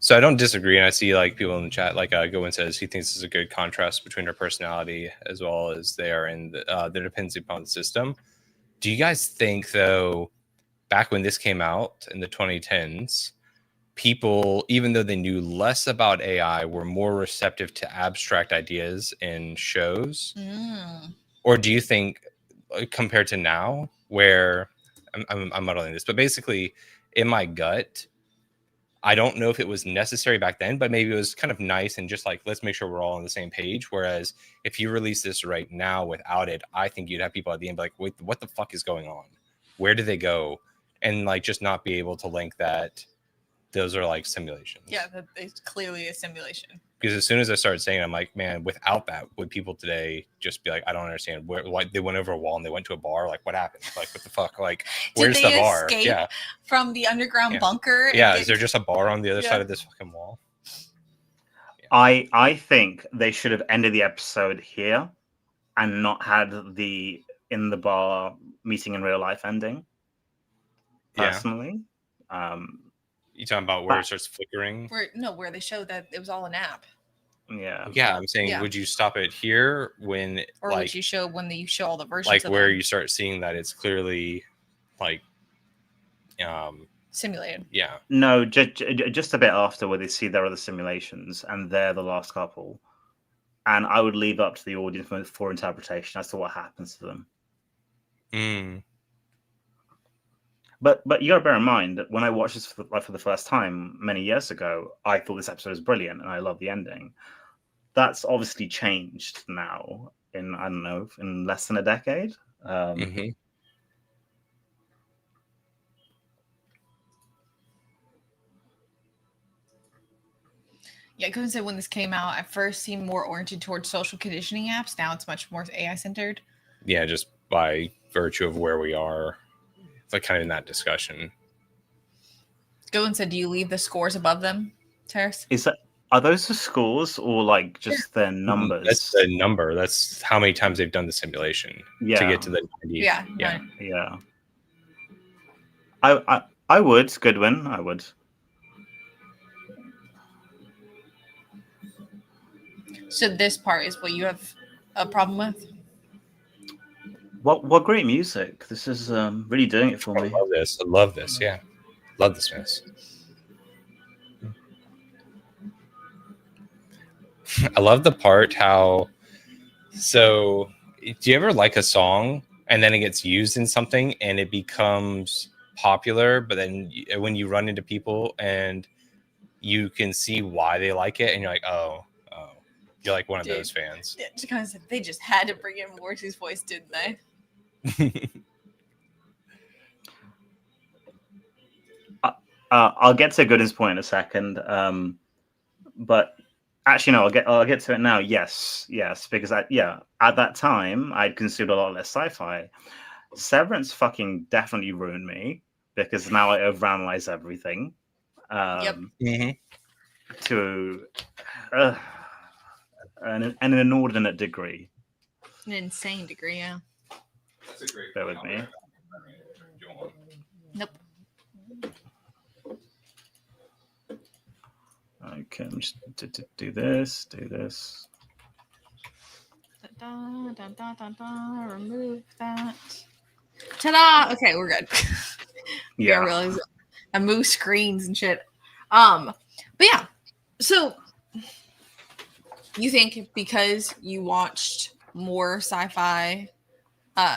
So I don't disagree, and I see like people in the chat, like Goin says, he thinks this is a good contrast between her personality as well as they are in the dependency upon the system. Do you guys think, though, back when this came out in the 2010s, people, even though they knew less about AI, were more receptive to abstract ideas in shows? Or do you think, compared to now, where I'm muddling this, but basically, in my gut, I don't know if it was necessary back then, but maybe it was kind of nice and just like, let's make sure we're all on the same page. Whereas if you release this right now without it, I think you'd have people at the end be like, wait, what the fuck is going on? Where did they go? And like, just not be able to link that those are like simulations. Yeah, it's clearly a simulation. Because as soon as I started saying it, I'm like, man, without that, would people today just be like, I don't understand. Why they went over a wall and they went to a bar? Like, what happened? Like, what the fuck? Like, where's the bar? Yeah, from the underground bunker. Yeah, is there just a bar on the other side of this fucking wall? Yeah. I think they should have ended the episode here and not had the in the bar meeting in real life ending. Personally, you talking about where it starts flickering? Where they showed that it was all an app. Yeah, I'm saying, would you stop it here when, or like, would you show when you show all the versions, like of where them? you start seeing that it's clearly like simulated? Yeah. No, just a bit after where they see their other simulations and they're the last couple, and I would leave up to the audience for interpretation as to what happens to them. But you got to bear in mind that when I watched this for the first time many years ago, I thought this episode was brilliant and I love the ending. That's obviously changed now in, I don't know, in less than a decade. Yeah, I couldn't say when this came out. At first, seemed more oriented towards social conditioning apps. Now it's much more AI centered. Yeah, just by virtue of where we are. It's like kind of in that discussion. Goen said, do you leave the scores above them, Terrace? Are those the scores or like just their numbers? That's the number. That's how many times they've done the simulation to get to the 90. Yeah. Yeah. Right. Yeah. I would, Goodwin. I would. So this part is what you have a problem with? What great music. This is really doing it for me. I love this. Yeah. Love the Smiths. I love the part how, so do you ever like a song and then it gets used in something and it becomes popular, but then when you run into people and you can see why they like it and you're like, oh, you're like one of those fans. They just had to bring in Morty's voice, didn't they? I'll get to Goodwin's point in a second, but actually no, I'll get to it now. Yes, because at that time I'd consumed a lot less sci-fi. Severance fucking definitely ruined me because now I overanalyze everything. To an inordinate degree. An insane degree, yeah. That's a great. Bear with me. Nope. I can just do this. Remove that. Ta-da! Okay, we're good. Yeah. I realize I move screens and shit. But yeah. So you think because you watched more sci-fi,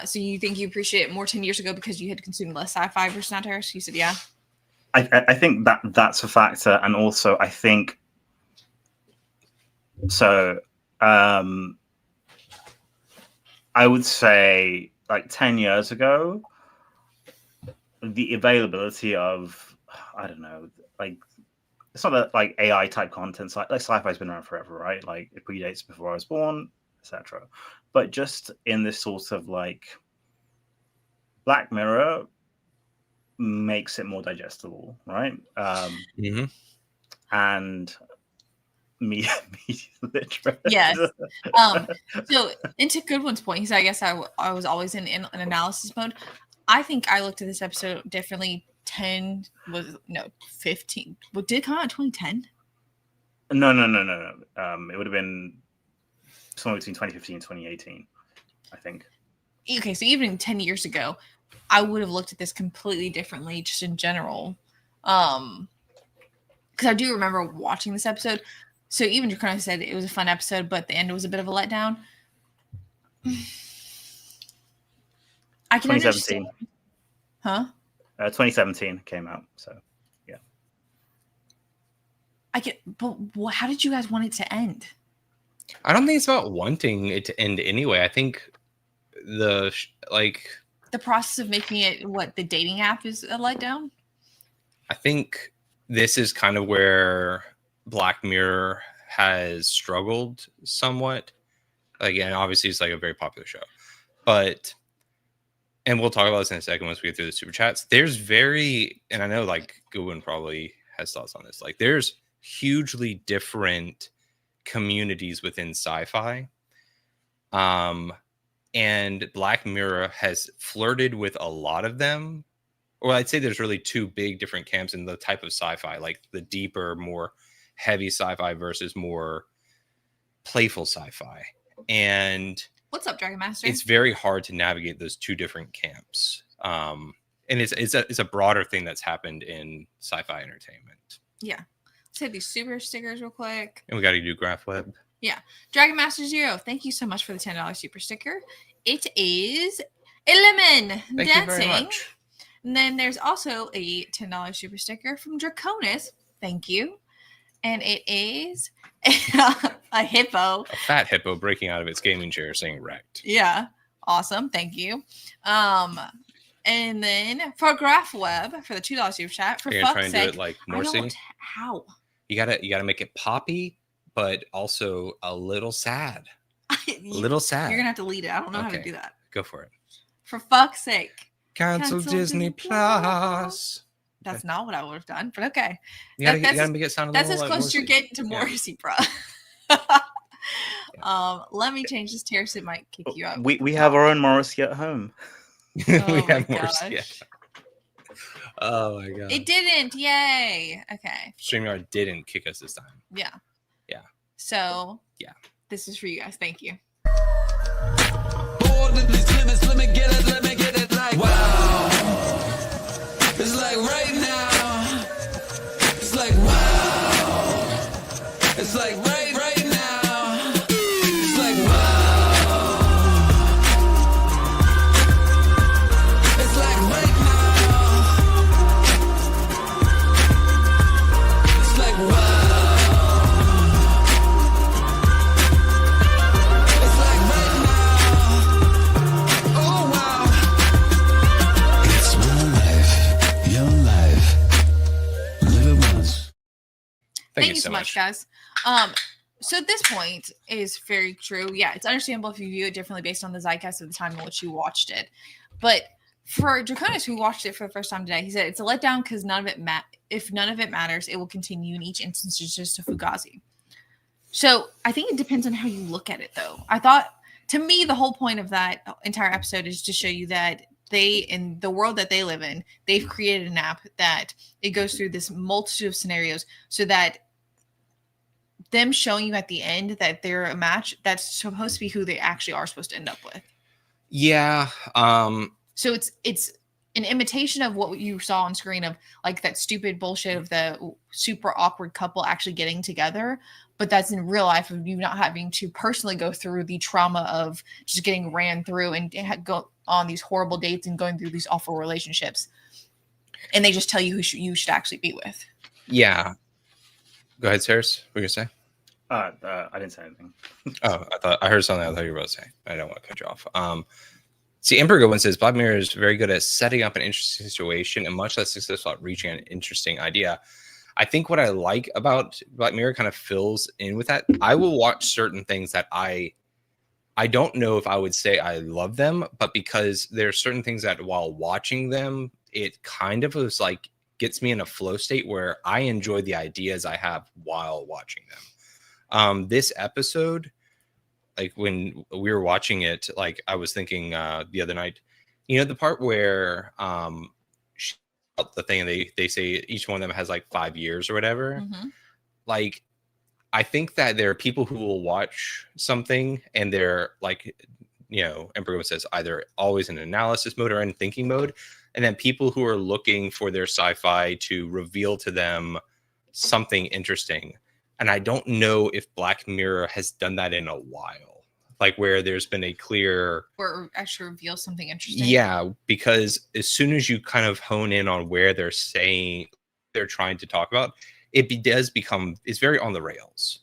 so you think you appreciate it more 10 years ago because you had consumed less sci-fi versus now, Terrace? You said yeah. I think that's a factor, and also I think so. I would say like 10 years ago, the availability of I don't know, like it's not that like AI type content, like sci-fi's been around forever, right? Like it predates before I was born, etc. But just in this sort of like Black Mirror makes it more digestible, right? And media literature. Yes. So into Goodwin's point, he said, I guess I was always in an analysis mode. I think I looked at this episode differently. 15. What did it come out in 2010? No. It would have been somewhere between 2015 and 2018, I think. Okay, so even 10 years ago, I would have looked at this completely differently, just in general. Because I do remember watching this episode. So even Jacarna said it was a fun episode, but the end was a bit of a letdown. I can 2017. understand. Huh? 2017 came out, so yeah. But how did you guys want it to end? I don't think it's about wanting it to end anyway. I think the process of making it the dating app is a letdown. I think this is kind of where Black Mirror has struggled somewhat. Again, obviously it's like a very popular show, and we'll talk about this in a second once we get through the super chats. There's and I know like Goodwin probably has thoughts on this. Like there's hugely different communities within sci-fi. And Black Mirror has flirted with a lot of them. Or I'd say there's really two big different camps in the type of sci-fi, like the deeper, more heavy sci-fi versus more playful sci-fi. And what's up, Dragon Master? It's very hard to navigate those two different camps. And it's a broader thing that's happened in sci-fi entertainment. Yeah. Let's hit these super stickers real quick. And we got to do Graph Web. Yeah. Dragon Master Zero, thank you so much for the $10 super sticker. It is a lemon Thank dancing. you very much. And then there's also a $10 super sticker from Draconis. Thank you. And it is a hippo. A fat hippo breaking out of its gaming chair saying wrecked. Yeah. Awesome. Thank you. And then for Graph Web for the $2 super chat. For fuck's try and sake, do it like Morsi? How? You gotta make it poppy, but also a little sad. You're gonna have to lead it. I don't know how to do that. Go for it. For fuck's sake. Cancel Disney Plus. That's not what I would have done, but okay. You gotta make it sound a that's little as like close as you're getting to Morrissey, bro. Let me change this. Terrace, it might kick you out. We have our own Morrissey at home. We have Morrissey. Oh my god. It didn't. Yay. Okay. StreamYard didn't kick us this time. Yeah. Yeah. So yeah. This is for you guys. Thank you. Let me get it like wow. It's like right now. It's like wow. It's like right now. It's like wow. It's like right now. It's like wow. It's like right now. Oh wow. It's my life, your life. Live it once. Thank you so much, guys. So this point is very true. Yeah, it's understandable if you view it differently based on the zeitgeist of the time in which you watched it. But for Draconis, who watched it for the first time today, he said it's a letdown because if none of it matters, it will continue in each instance. It's just a fugazi. So I think it depends on how you look at it, though. I thought, to me, the whole point of that entire episode is to show you that they, in the world that they live in, they've created an app that it goes through this multitude of scenarios so that them showing you at the end that they're a match, that's supposed to be who they actually are supposed to end up with. Yeah. So it's an imitation of what you saw on screen of like that stupid bullshit of the super awkward couple actually getting together. But that's in real life of you not having to personally go through the trauma of just getting ran through and go on these horrible dates and going through these awful relationships. And they just tell you who you should actually be with. Yeah. Go ahead, Sarah. What were you going to say? I didn't say anything. I heard something I thought you were about to say. I don't want to cut you off. See, Emperor Goodwin says Black Mirror is very good at setting up an interesting situation and much less successful at reaching an interesting idea. I think what I like about Black Mirror kind of fills in with that. I will watch certain things that I don't know if I would say I love them, but because there are certain things that while watching them, it kind of was like gets me in a flow state where I enjoy the ideas I have while watching them. This episode, like when we were watching it, like I was thinking the other night, you know, the part where the thing they say each one of them has like 5 years or whatever. Mm-hmm. Like, I think that there are people who will watch something and they're like, you know, Emperor says either always in analysis mode or in thinking mode. And then people who are looking for their sci-fi to reveal to them something interesting. And I don't know if Black Mirror has done that in a while, like where there's been a clear... Or actually reveal something interesting. Yeah, because as soon as you kind of hone in on where they're saying, they're trying to talk about, does become, it's very on the rails.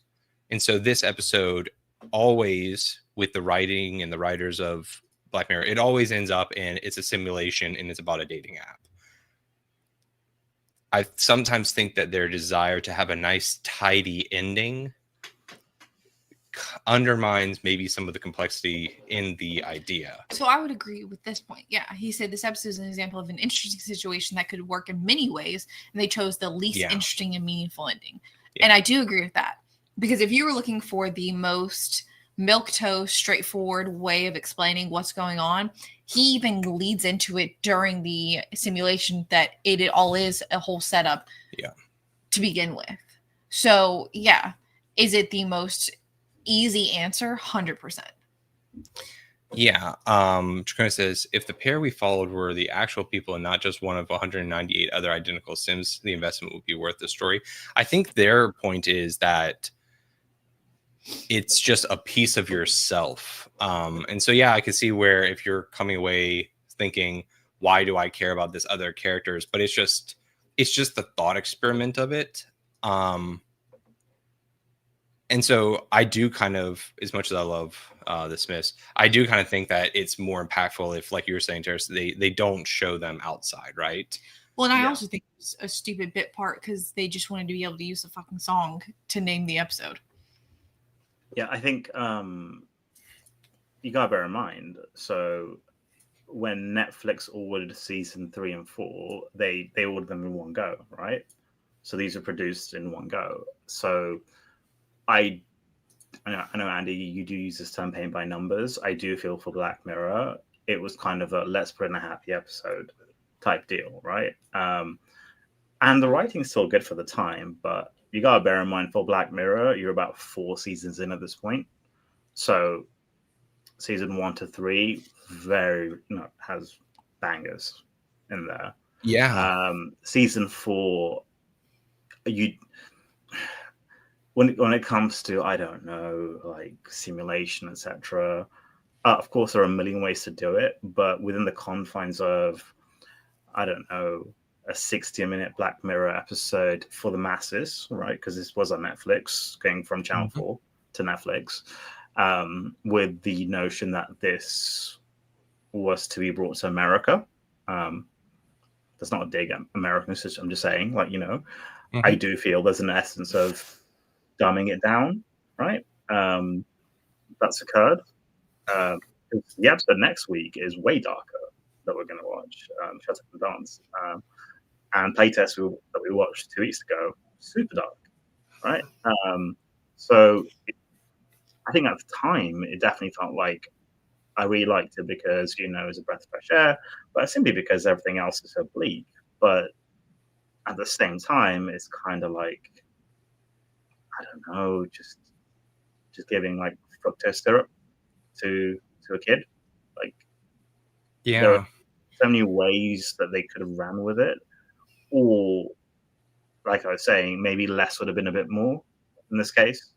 And so this episode always, with the writing and the writers of Black Mirror, it always ends up in it's a simulation and it's about a dating app. I sometimes think that their desire to have a nice, tidy ending undermines maybe some of the complexity in the idea. So I would agree with this point. Yeah, he said this episode is an example of an interesting situation that could work in many ways, and they chose the least interesting and meaningful ending. Yeah. And I do agree with that. Because if you were looking for the most milquetoast, straightforward way of explaining what's going on, he even leads into it during the simulation that it all is a whole setup to begin with. So, yeah. Is it the most easy answer? 100%. Yeah. Tricona says, if the pair we followed were the actual people and not just one of 198 other identical Sims, the investment would be worth the story. I think their point is that it's just a piece of yourself. And so, yeah, I can see where if you're coming away thinking, why do I care about this other characters? But it's just the thought experiment of it. And so I do kind of, as much as I love the Smiths, I do kind of think that it's more impactful if, like you were saying, Terrace, they don't show them outside, right? Well, and I also think it's a stupid bit part because they just wanted to be able to use the fucking song to name the episode. Yeah, I think you gotta bear in mind. So when Netflix ordered season 3 and 4, they ordered them in one go, right? So these are produced in one go. So I know, Andy, you do use this term paint by numbers. I do feel for Black Mirror, it was kind of a let's put in a happy episode type deal, right? And the writing's still good for the time, but you gotta bear in mind for Black Mirror, you're about 4 seasons in at this point. So season 1 to 3 has bangers in there. Yeah. Season 4, when it comes to, I don't know, like simulation, etc. Of course, there are a million ways to do it, but within the confines of, I don't know, a 60-minute Black Mirror episode for the masses, right? Because this was on Netflix, going from Channel 4 to Netflix, with the notion that this was to be brought to America. That's not a dig at American system. I'm just saying, like, I do feel there's an essence of dumbing it down, right? That's occurred. The episode next week is way darker that we're going to watch. Shut Up and Dance. And Playtest that we watched 2 weeks ago, super dark, right? So I think at the time, it definitely felt like I really liked it because, it was a breath of fresh air, but simply because everything else is so bleak. But at the same time, it's kind of like, I don't know, just giving like fructose syrup to a kid. Like, there are so many ways that they could have ran with it, or like I was saying, maybe less would have been a bit more in this case.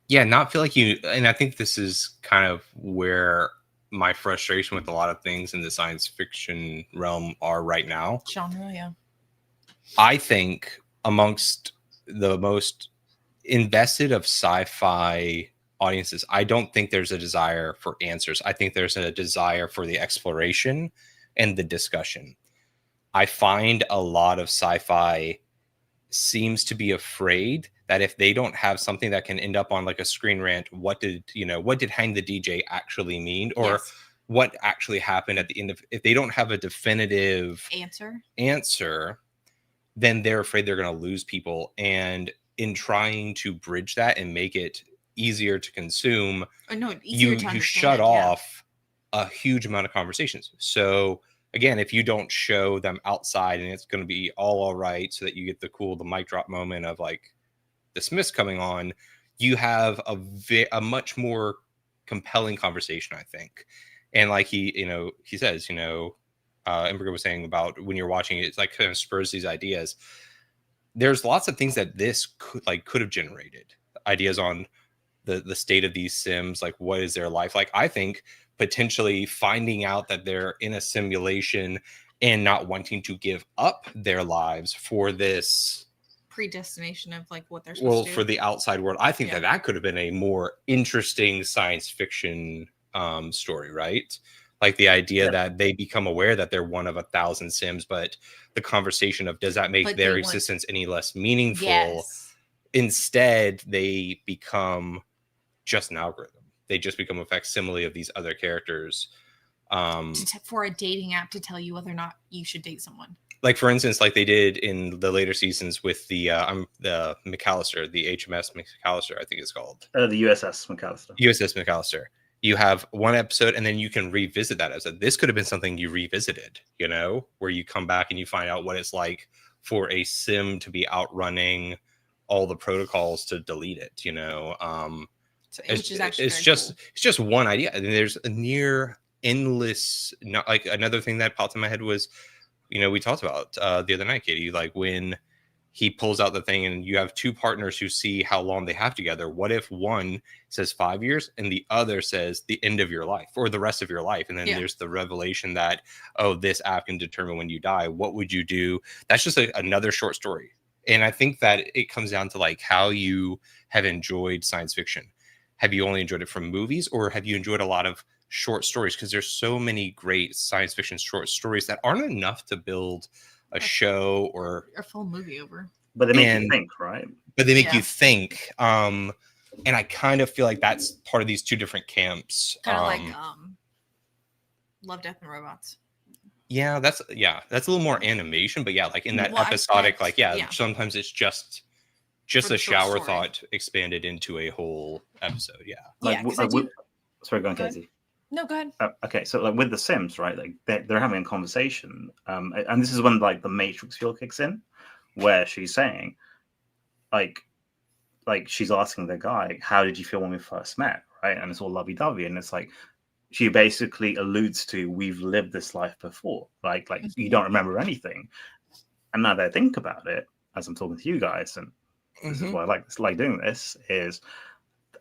Yeah, not feel like you, and I think this is kind of where my frustration with a lot of things in the science fiction realm are right now. Genre, yeah. I think amongst the most invested of sci-fi audiences, I don't think there's a desire for answers. I think there's a desire for the exploration and the discussion. I find a lot of sci-fi seems to be afraid that if they don't have something that can end up on like a Screen Rant, what did Hang the DJ actually mean? Or what actually happened at the end of, if they don't have a definitive answer, then they're afraid they're going to lose people. And in trying to bridge that and make it easier to consume, you shut off a huge amount of conversations. So again, if you don't show them outside and it's going to be all right, so that you get the mic drop moment of like the Smiths coming on, you have a much more compelling conversation, I think. And like he says, Imbrica was saying about when you're watching it, it's like kind of spurs these ideas. There's lots of things that this could have generated ideas on the state of these sims, like what is their life like. I think potentially finding out that they're in a simulation and not wanting to give up their lives for this predestination of like what they're supposed to do. For the outside world, I think that could have been a more interesting science fiction story, right? Like the idea that they become aware that they're one of 1,000 sims, but the conversation of does that make their existence any less meaningful? Yes. Instead, they become just an algorithm. They just become a facsimile of these other characters. For a dating app to tell you whether or not you should date someone. Like, for instance, like they did in the later seasons with the McAllister, the HMS McAllister, I think it's called. The USS McAllister. USS McAllister. You have one episode and then you can revisit that episode. This could have been something you revisited, where you come back and you find out what it's like for a sim to be outrunning all the protocols to delete it, which is actually it's just one idea. And there's a near endless, not like another thing that popped in my head was, we talked about the other night, Katie, like when he pulls out the thing and you have two partners who see how long they have together. What if one says 5 years and the other says the end of your life or the rest of your life? And then there's the revelation that, this app can determine when you die. What would you do? That's just another short story. And I think that it comes down to like how you have enjoyed science fiction. Have you only enjoyed it from movies, or have you enjoyed a lot of short stories? Because there's so many great science fiction short stories that aren't enough to build a show or a full movie over. But they make you think, right? But they make you think. And I kind of feel like that's part of these two different camps. Kind of like Love, Death, and Robots. Yeah, that's a little more animation, but yeah, like in that Well, episodic, like yeah. sometimes it's just For a the short shower story. thought expanded into a whole episode. Yeah. Like, 'cause I do- sorry, go on, Go ahead. Katie. No, go ahead. Okay, so like with The Sims, right? Like they're having a conversation, and this is when like the Matrix feel kicks in, where she's saying, like she's asking the guy, "How did you feel when we first met?" Right, and it's all lovey-dovey, and it's like she basically alludes to, "We've lived this life before." Like you don't remember anything, and now that I think about it, as I'm talking to you guys, and this is why I like doing this, is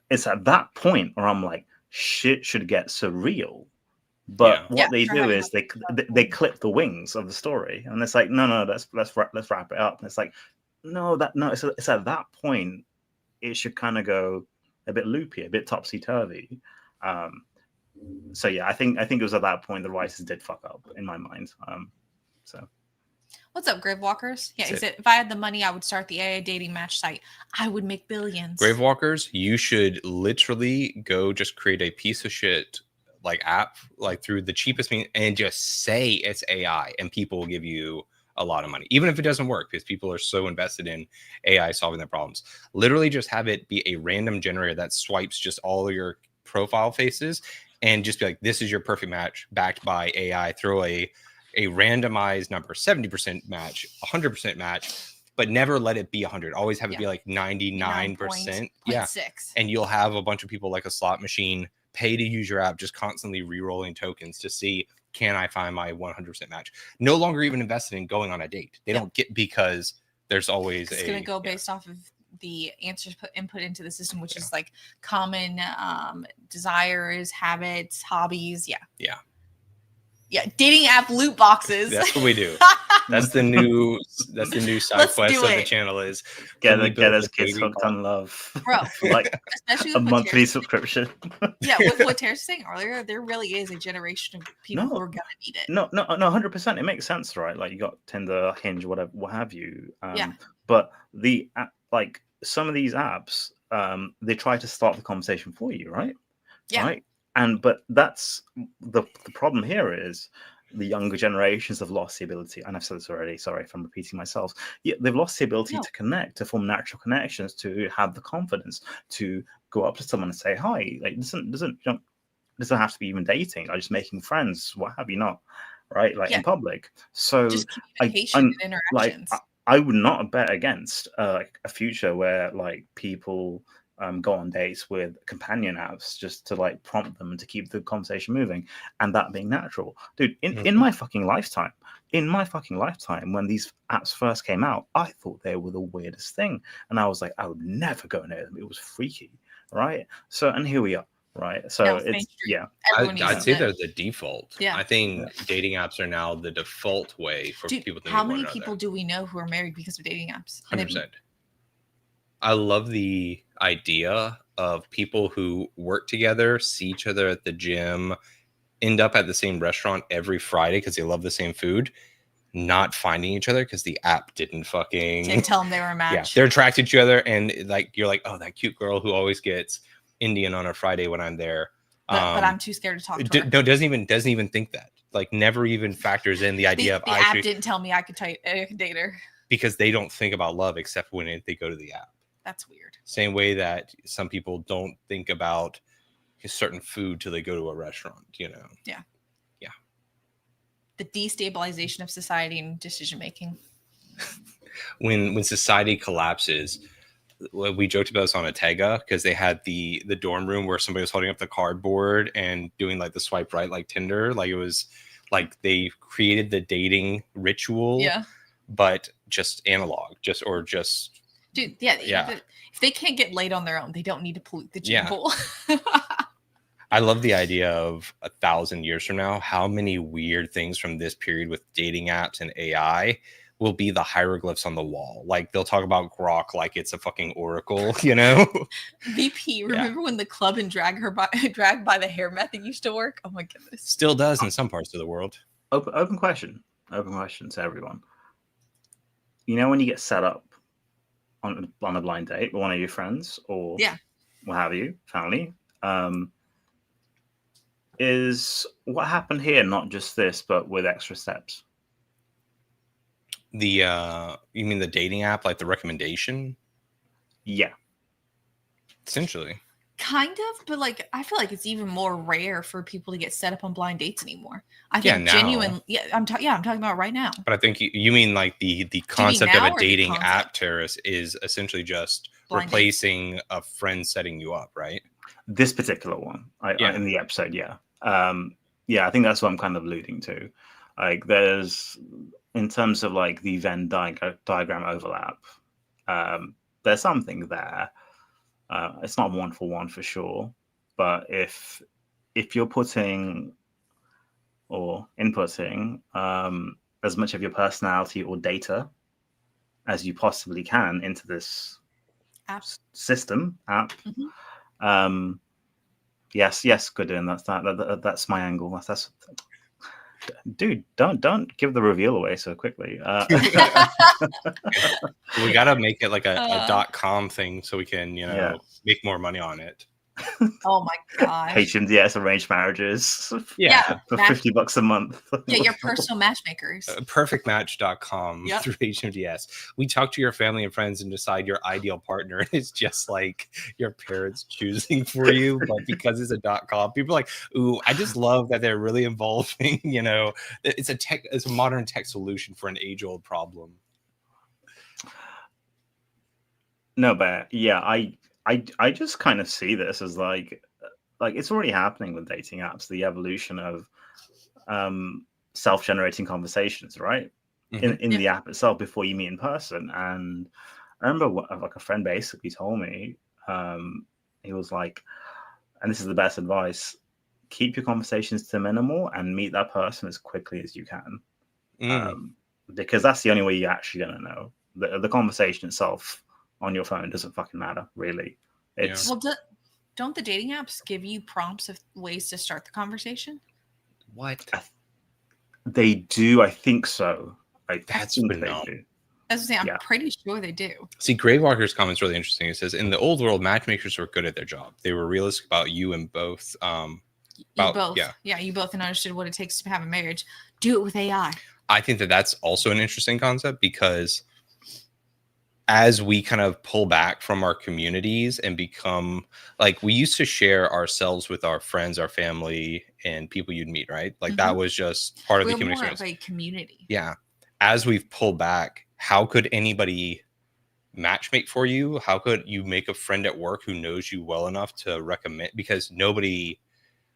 it's at that point where I'm like, shit should get surreal. But what they do is they clip the wings of the story, and it's like, no, let's wrap it up. And it's like, it's at that point it should kind of go a bit loopy, a bit topsy turvy. So yeah, I think it was at that point the writers did fuck up in my mind. So. What's up, Gravewalkers? Yeah, if I had the money, I would start the AI dating match site. I would make billions. Gravewalkers, you should literally go just create a piece of shit like app, like through the cheapest means, and just say it's AI, and people will give you a lot of money, even if it doesn't work, because people are so invested in AI solving their problems. Literally just have it be a random generator that swipes just all of your profile faces and just be like, this is your perfect match backed by AI. Throw a randomized number, 70% match, 100% match, but never let it be 100. Always have it be like 99%. Yeah. And you'll have a bunch of people like a slot machine pay to use your app, just constantly re-rolling tokens to see, can I find my 100% match? No longer even invested in going on a date. They don't get, because there's always it's going to go based off of the answers input into the system, which is like common desires, habits, hobbies. Yeah, dating app loot boxes. That's what we do. That's the new side quest of the channel is get us kids hooked on love, bro. Like especially a monthly subscription. Yeah, with what Tara's saying earlier, there really is a generation of people who are gonna need it. No, 100%. It makes sense, right? Like you got Tinder, Hinge, whatever, what have you. Yeah. But like some of these apps, they try to start the conversation for you, right? Yeah. Right. But that's the problem here is the younger generations have lost the ability, and I've said this already, sorry if I'm repeating myself. Yeah, they've lost the ability to connect, to form natural connections, to have the confidence to go up to someone and say hi. Like doesn't have to be even dating, or just making friends, what have you not, right? Like in public. So just communication and interactions. Like, I would not bet against a future where like people go on dates with companion apps just to like prompt them and to keep the conversation moving, and that being natural. Dude, in my fucking lifetime, when these apps first came out, I thought they were the weirdest thing, and I was like, I would never go near them. It was freaky, right? So, and here we are, right? So it's I'd say they're the default. Yeah, I think dating apps are now the default way for people to meet how many one another. people do we know who are married because of dating apps? 100%. I love the idea of people who work together, see each other at the gym, end up at the same restaurant every Friday because they love the same food, not finding each other because the app didn't tell them they were a match. Yeah, they're attracted to each other, and like you're like, oh, that cute girl who always gets Indian on a Friday when I'm there. But I'm too scared to talk to her. No, doesn't even think that. Like, never even factors in the idea of the app didn't tell me I could date her, because they don't think about love except when they go to the app. That's weird. Same way that some people don't think about a certain food till they go to a restaurant, you know? Yeah. Yeah. The destabilization of society and decision making. When society collapses, we joked about this on Atega because they had the dorm room where somebody was holding up the cardboard and doing like the swipe right, like Tinder. Like it was like they created the dating ritual, but just analog, Dude, if they can't get laid on their own, they don't need to pollute the gene pool. I love the idea of 1,000 years from now, how many weird things from this period with dating apps and AI will be the hieroglyphs on the wall. Like they'll talk about Grok like it's a fucking oracle, you know? VP, remember when the club and drag by the hair method used to work? Oh my goodness. Still does in some parts of the world. Open question to everyone. You know when you get set up on a blind date with one of your friends, or what have you, family, is what happened here, not just this, but with extra steps. You mean the dating app, like the recommendation? Yeah. Essentially. Kind of, but like I feel like it's even more rare for people to get set up on blind dates anymore. I think I'm talking about right now. But I think you mean like the concept of a dating app, Terrace, is essentially just replacing a friend setting you up, right? This particular one, in the episode, yeah. I think that's what I'm kind of alluding to. Like, there's, in terms of like the Venn diagram overlap, there's something there. It's not 1-for-1 for sure, but if you're putting or inputting as much of your personality or data as you possibly can into this app, yes, Gooden, that's my angle. That's dude, don't give the reveal away so quickly. We gotta make it like a .com thing so we can make more money on it. Oh my gosh. HMDS arranged marriages. For $50 a month. Yeah, your personal matchmakers. Perfectmatch.com through HMDS. We talk to your family and friends and decide your ideal partner. It's just like your parents choosing for you, but because it's a .com, people are like, ooh, I just love that they're really involving, it's a modern tech solution for an age-old problem. No, but yeah, I just kind of see this as like it's already happening with dating apps, the evolution of self-generating conversations, right? In the app itself before you meet in person. And I remember like a friend basically told me, he was like, and this is the best advice, keep your conversations to minimal and meet that person as quickly as you can. Because that's the only way you're actually going to know. The conversation itself on your phone doesn't fucking matter, really. It's don't the dating apps give you prompts of ways to start the conversation? What? They do, I think so. That's phenomenal. As I say, I'm pretty sure they do. See, Gravewalker's comment's really interesting. It says, in the old world, matchmakers were good at their job. They were realistic about you and both. You both understood what it takes to have a marriage. Do it with AI. I think that's also an interesting concept because as we kind of pull back from our communities and become like, we used to share ourselves with our friends, our family, and people you'd meet, right? Like that was just part of the community. More of a community. Yeah. As we've pulled back, how could anybody matchmake for you? How could you make a friend at work who knows you well enough to recommend? Because nobody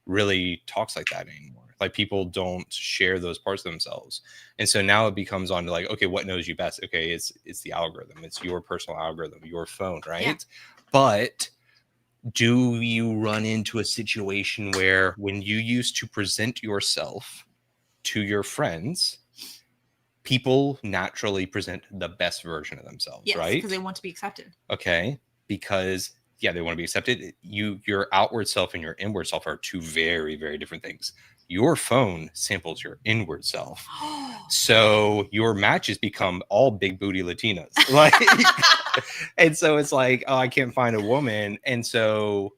really talks like that anymore. Like people don't share those parts of themselves. And so now it becomes on to like, okay, what knows you best? Okay, it's the algorithm. It's your personal algorithm, your phone, right? Yeah. But do you run into a situation where when you used to present yourself to your friends, people naturally present the best version of themselves, right? Because they want to be accepted. Okay, because they want to be accepted. Your outward self and your inward self are two very, very different things. Your phone samples your inward self. So your matches become all big booty Latinas. Like, and so it's like, oh, I can't find a woman. And so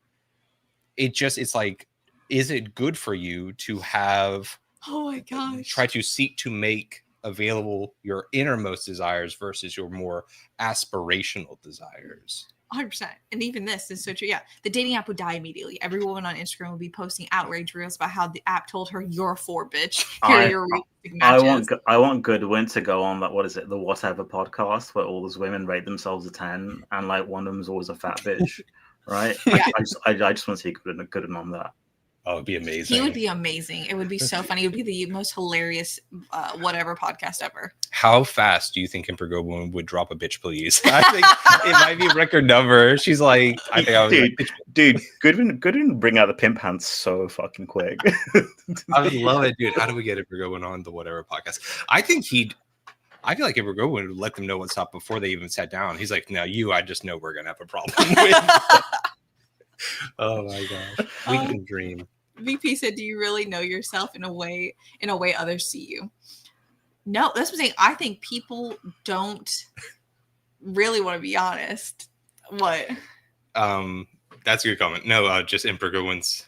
it's like, is it good for you to have, oh my gosh, try to seek to make available your innermost desires versus your more aspirational desires? 100%. And even this is so true. Yeah. The dating app would die immediately. Every woman on Instagram would be posting outrage reels about how the app told her you're a 4 bitch. Here are your matches. I want Goodwin to go on that. What is it? The Whatever podcast where all those women rate themselves a 10 and like one of them's always a fat bitch. Right. Yeah. I just want to see Goodwin on that. Oh, it'd be amazing. He would be amazing. It would be so funny. It would be the most hilarious whatever podcast ever. How fast do you think Emperor Goblin would drop a bitch, please? I think it might be a record number. She's like, I think I was dude, Goodwin bring out the pimp hands so fucking quick. I would love it, dude. How do we get Emperor Goblin on the whatever podcast? I feel like Emperor Goblin would let them know what's up before they even sat down. He's like, I just know we're gonna have a problem with. Oh my gosh. We can dream. VP said, do you really know yourself in a way others see you? No, that's what I'm saying. I think people don't really want to be honest. What? That's a good comment. No, just Emperor Goodwin's.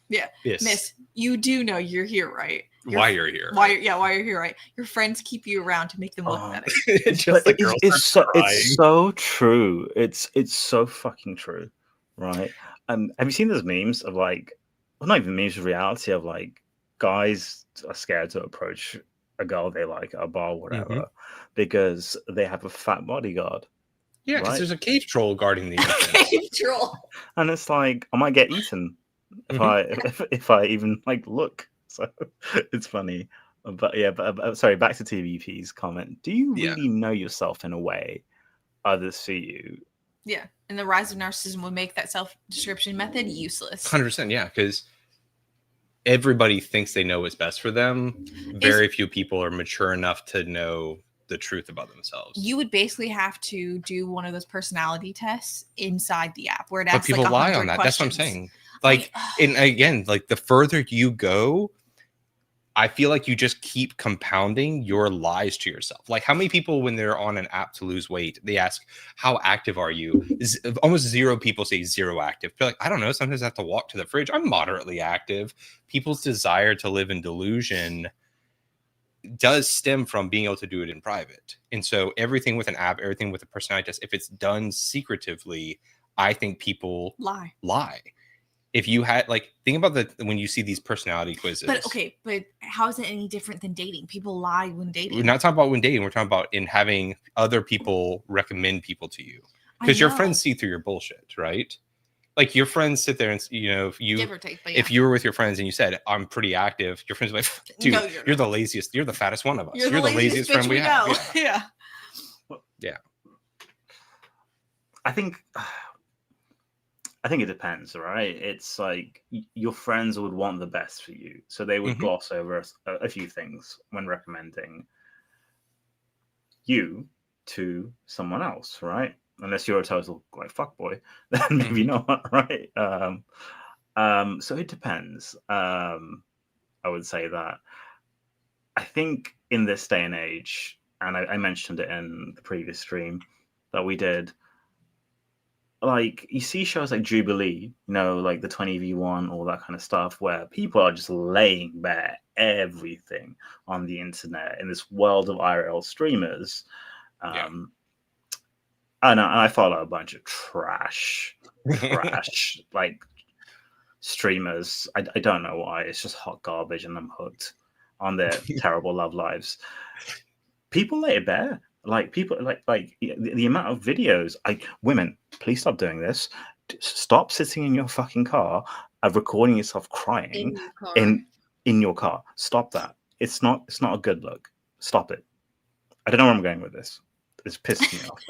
Yeah. Yes. Miss, you do know you're here, right? Why you're here. Why you're here, right? Your friends keep you around to make them look better. Just the girls it's so true. It's so fucking true, right? Have you seen those memes of like, well, not even memes, reality of like guys are scared to approach a girl they like at a bar or whatever because they have a fat bodyguard. Yeah, because there's a cave troll guarding the entrance. Cave troll. And it's like, I might get eaten if I even like look. So it's funny. But yeah, sorry, back to TVP's comment. Do you really know yourself in a way others see you? Yeah. And the rise of narcissism would make that self-description method useless. 100%, yeah, because everybody thinks they know what's best for them. Very few people are mature enough to know the truth about themselves. You would basically have to do one of those personality tests inside the app where it asks, but people like lie on that. Questions. That's what I'm saying. Like, and again, like the further you go, I feel like you just keep compounding your lies to yourself. Like, how many people, when they're on an app to lose weight, they ask, how active are you? Almost zero people say zero active. They're like, I don't know. Sometimes I have to walk to the fridge. I'm moderately active. People's desire to live in delusion does stem from being able to do it in private. And so everything with an app, everything with a personality test, if it's done secretively, I think people lie. If you had, like, think about when you see these personality quizzes. But how is it any different than dating? People lie when dating. We're not talking about when dating. We're talking about in having other people recommend people to you. Because your friends see through your bullshit, right? Like, your friends sit there and, you know, if you give or take, if you were with your friends and you said, I'm pretty active, your friends are like, dude, no, you're the laziest. You're the fattest one of us. You're the laziest friend we have. Yeah. Yeah. I think it depends, right? It's like your friends would want the best for you. So they would gloss over a few things when recommending you to someone else, right? Unless you're a total like fuckboy, then maybe not, right? So it depends. I would say that. I think in this day and age, and I mentioned it in the previous stream that we did, like, you see shows like Jubilee, you know, like the 20v1, all that kind of stuff, where people are just laying bare everything on the internet in this world of IRL streamers. And I follow a bunch of trash like streamers. I don't know why. It's just hot garbage, and I'm hooked on their terrible love lives. People lay it bare. Like, people like the amount of videos. Women, please stop doing this. Stop sitting in your fucking car and recording yourself crying in your car. Stop that. It's not a good look. Stop it. I don't know where I'm going with this. It's pissing me off.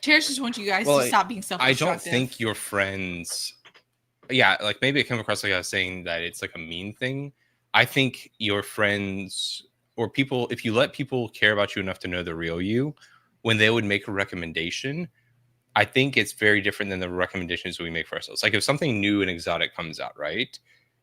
Terrence just wants you guys to stop being self-destructive. I don't think your friends. Yeah, like, maybe it came across like I was saying that it's like a mean thing. I think your friends or people, if you let people care about you enough to know the real you, when they would make a recommendation, I think it's very different than the recommendations we make for ourselves. Like, if something new and exotic comes out, right?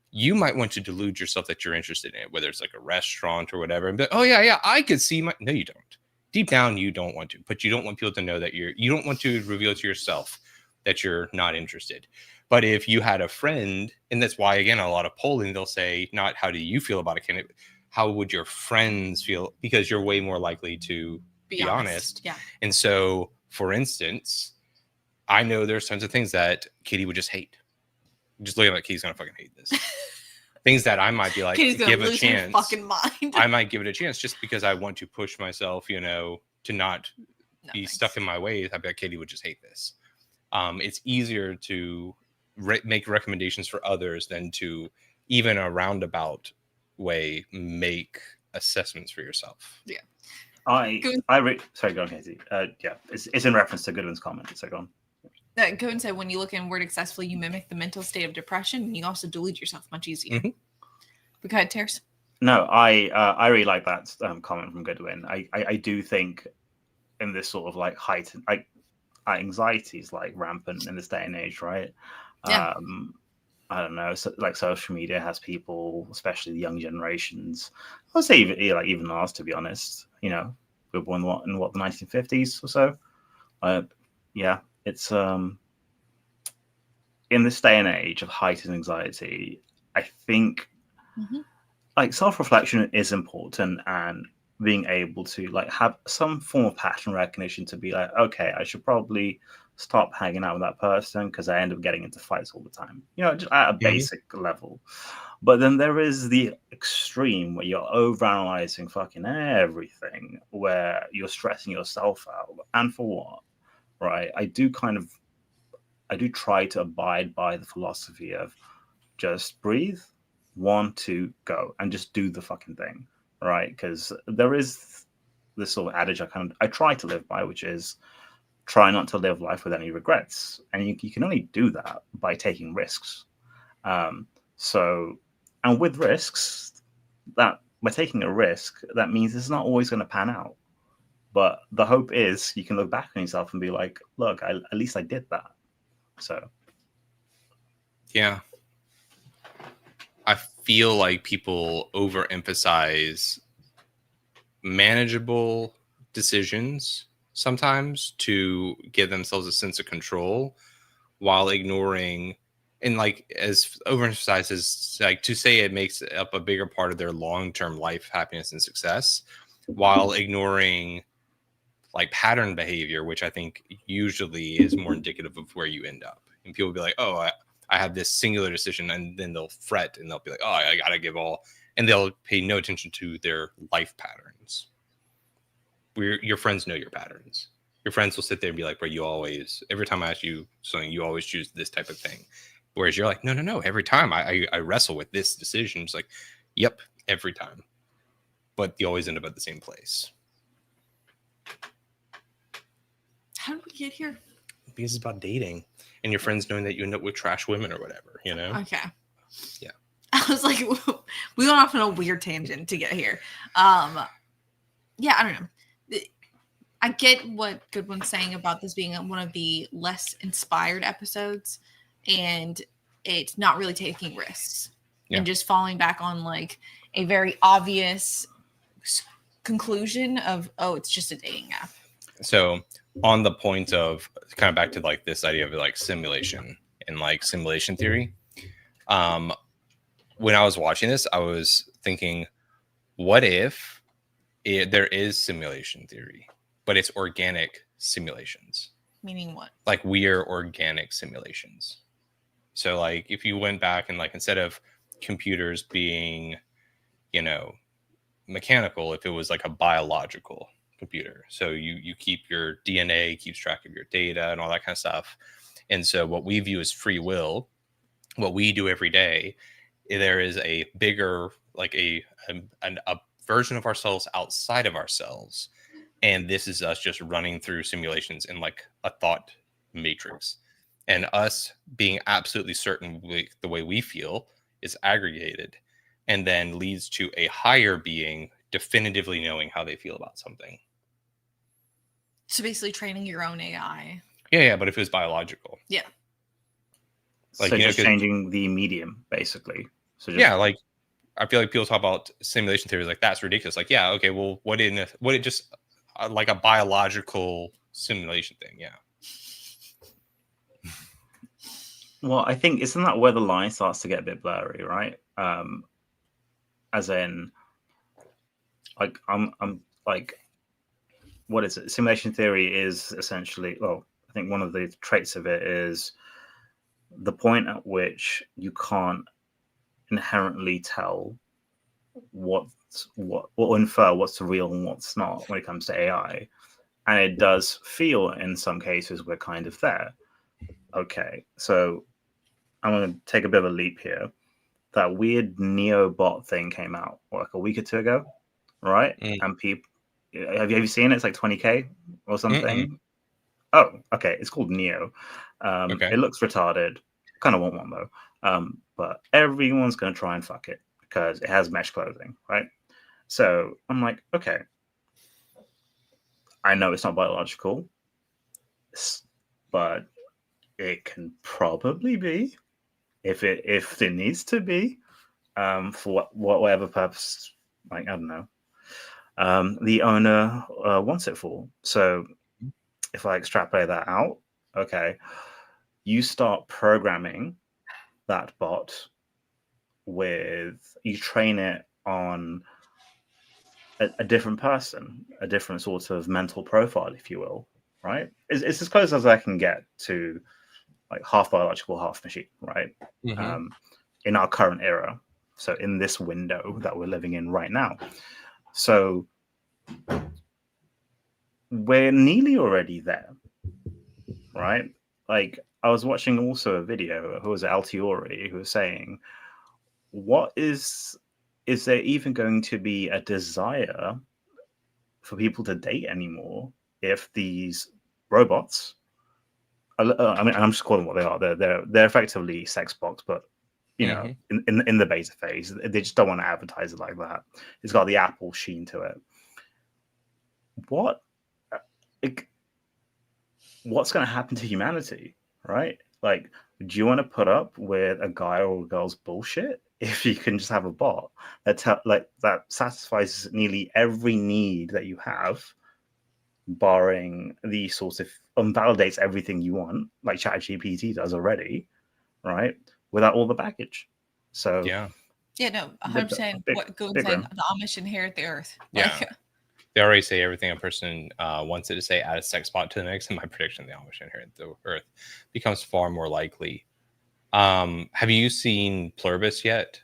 You might want to delude yourself that you're interested in it, whether it's like a restaurant or whatever. And be like, oh yeah, I could see no, you don't. Deep down, you don't want to, but you don't want people to know that you don't want to reveal to yourself that you're not interested. But if you had a friend, and that's why, again, a lot of polling, they'll say, not how do you feel about a candidate, how would your friends feel? Because you're way more likely to be honest. Yeah. And so, for instance, I know there's tons of things that Katie would just hate. Just looking at Katie's gonna fucking hate this. Things that I might be like, give a chance. Fucking mind. I might give it a chance just because I want to push myself, you know, to not be stuck in my ways. I bet Katie would just hate this. It's easier to make recommendations for others than to, even a roundabout way, make assessments for yourself. Yeah. Sorry, go on, Katie. Yeah, it's in reference to Goodwin's comment. So go on. Cohen said, when you look inward successfully, you mimic the mental state of depression, and you also delude yourself much easier. But go ahead, Terrence. No, I really like that comment from Goodwin. I do think in this sort of like heightened anxiety is like rampant in this day and age, right? Yeah. I don't know. So, like, social media has people, especially the young generations. I'll say even ours, to be honest. You know, we were born in the 1950s or so. Yeah. It's in this day and age of heightened anxiety, I think like self-reflection is important, and being able to like have some form of pattern recognition to be like, okay, I should probably stop hanging out with that person because I end up getting into fights all the time, you know, just at a basic level. But then there is the extreme where you're overanalyzing fucking everything, where you're stressing yourself out, and for what? Right? I do try to abide by the philosophy of just breathe, 1, 2, go, and just do the fucking thing, right? Because there is this sort of adage I try to live by, which is try not to live life with any regrets, and you can only do that by taking risks. And with risks, that by taking a risk, that means it's not always going to pan out. But the hope is you can look back on yourself and be like, look, at least I did that. So, yeah. I feel like people overemphasize manageable decisions sometimes to give themselves a sense of control, while ignoring, and like as overemphasizes, like to say it makes up a bigger part of their long-term life happiness and success, while ignoring like pattern behavior, which I think usually is more indicative of where you end up. And people will be like, oh, I have this singular decision, and then they'll fret and they'll be like, oh, I gotta give all, and they'll pay no attention to their life patterns. Your friends know your patterns. Your friends will sit there and be like, bro, you always, every time I ask you something, you always choose this type of thing. Whereas you're like, no, every time I wrestle with this decision. It's like, yep, every time. But you always end up at the same place. How did we get here? Because it's about dating and your friends knowing that you end up with trash women or whatever, you know? Okay. Yeah. I was like, we went off on a weird tangent to get here. Yeah, I don't know. I get what Goodwin's saying about this being one of the less inspired episodes, and it's not really taking risks and just falling back on like a very obvious conclusion of, oh, it's just a dating app. So on the point of kind of back to like this idea of like simulation and like simulation theory, when I was watching this, I was thinking, what if there is simulation theory, but it's organic simulations? Meaning what? Like we are organic simulations. So like if you went back and like instead of computers being, you know, mechanical, if it was like a biological computer. So you keep your DNA, keeps track of your data and all that kind of stuff. And so what we view as free will, what we do every day, there is a bigger, like a version of ourselves outside of ourselves. And this is us just running through simulations in like a thought matrix. And us being absolutely certain the way we feel is aggregated and then leads to a higher being definitively knowing how they feel about something. So basically training your own AI. Yeah, but if it was biological. Yeah. Like, so just changing the medium, basically. So just, yeah, like I feel like people talk about simulation theories like that's ridiculous. Like, yeah, okay, well, what it just like a biological simulation thing? Yeah. Well, I think isn't that where the line starts to get a bit blurry, right? As in, like I'm like, what is it? Simulation theory is essentially, well, I think one of the traits of it is the point at which you can't inherently tell what or infer what's real and what's not when it comes to AI. And it does feel in some cases we're kind of there. Okay, so I'm going to take a bit of a leap here. That weird Neo bot thing came out like a week or two ago, right? And people, have you seen it? It's like 20K or something. Oh, okay. It's called Neo. Okay. It looks retarded. Kind of want one though. But everyone's going to try and fuck it because it has mesh clothing, right? So I'm like, okay. I know it's not biological, but it can probably be if it needs to be for whatever purpose. Like, I don't know. The owner wants it for. So if I extrapolate that out, okay, you start programming that bot you train it on a different person, a different sort of mental profile, if you will, right? It's as close as I can get to like half biological, half machine, right? Mm-hmm. In our current era. So in this window that we're living in right now. So we're nearly already there, right? Like I was watching also a video, who was Altiori, who was saying, is there even going to be a desire for people to date anymore if these robots, I mean, I'm just calling them what they are. They're effectively sex bots, but you know, in the beta phase, they just don't want to advertise it like that. It's got the Apple sheen to it. What's going to happen to humanity, right? Like, do you want to put up with a guy or a girl's bullshit if you can just have a bot that satisfies nearly every need that you have, barring the sort of validates everything you want, like ChatGPT does already, right? Without all the baggage. So no, 100%. What goes saying the Amish inherit the earth. Yeah. They already say everything a person wants it to say, add a sex bot to the mix, and my prediction the Amish inherit the earth becomes far more likely. Have you seen Pluribus yet,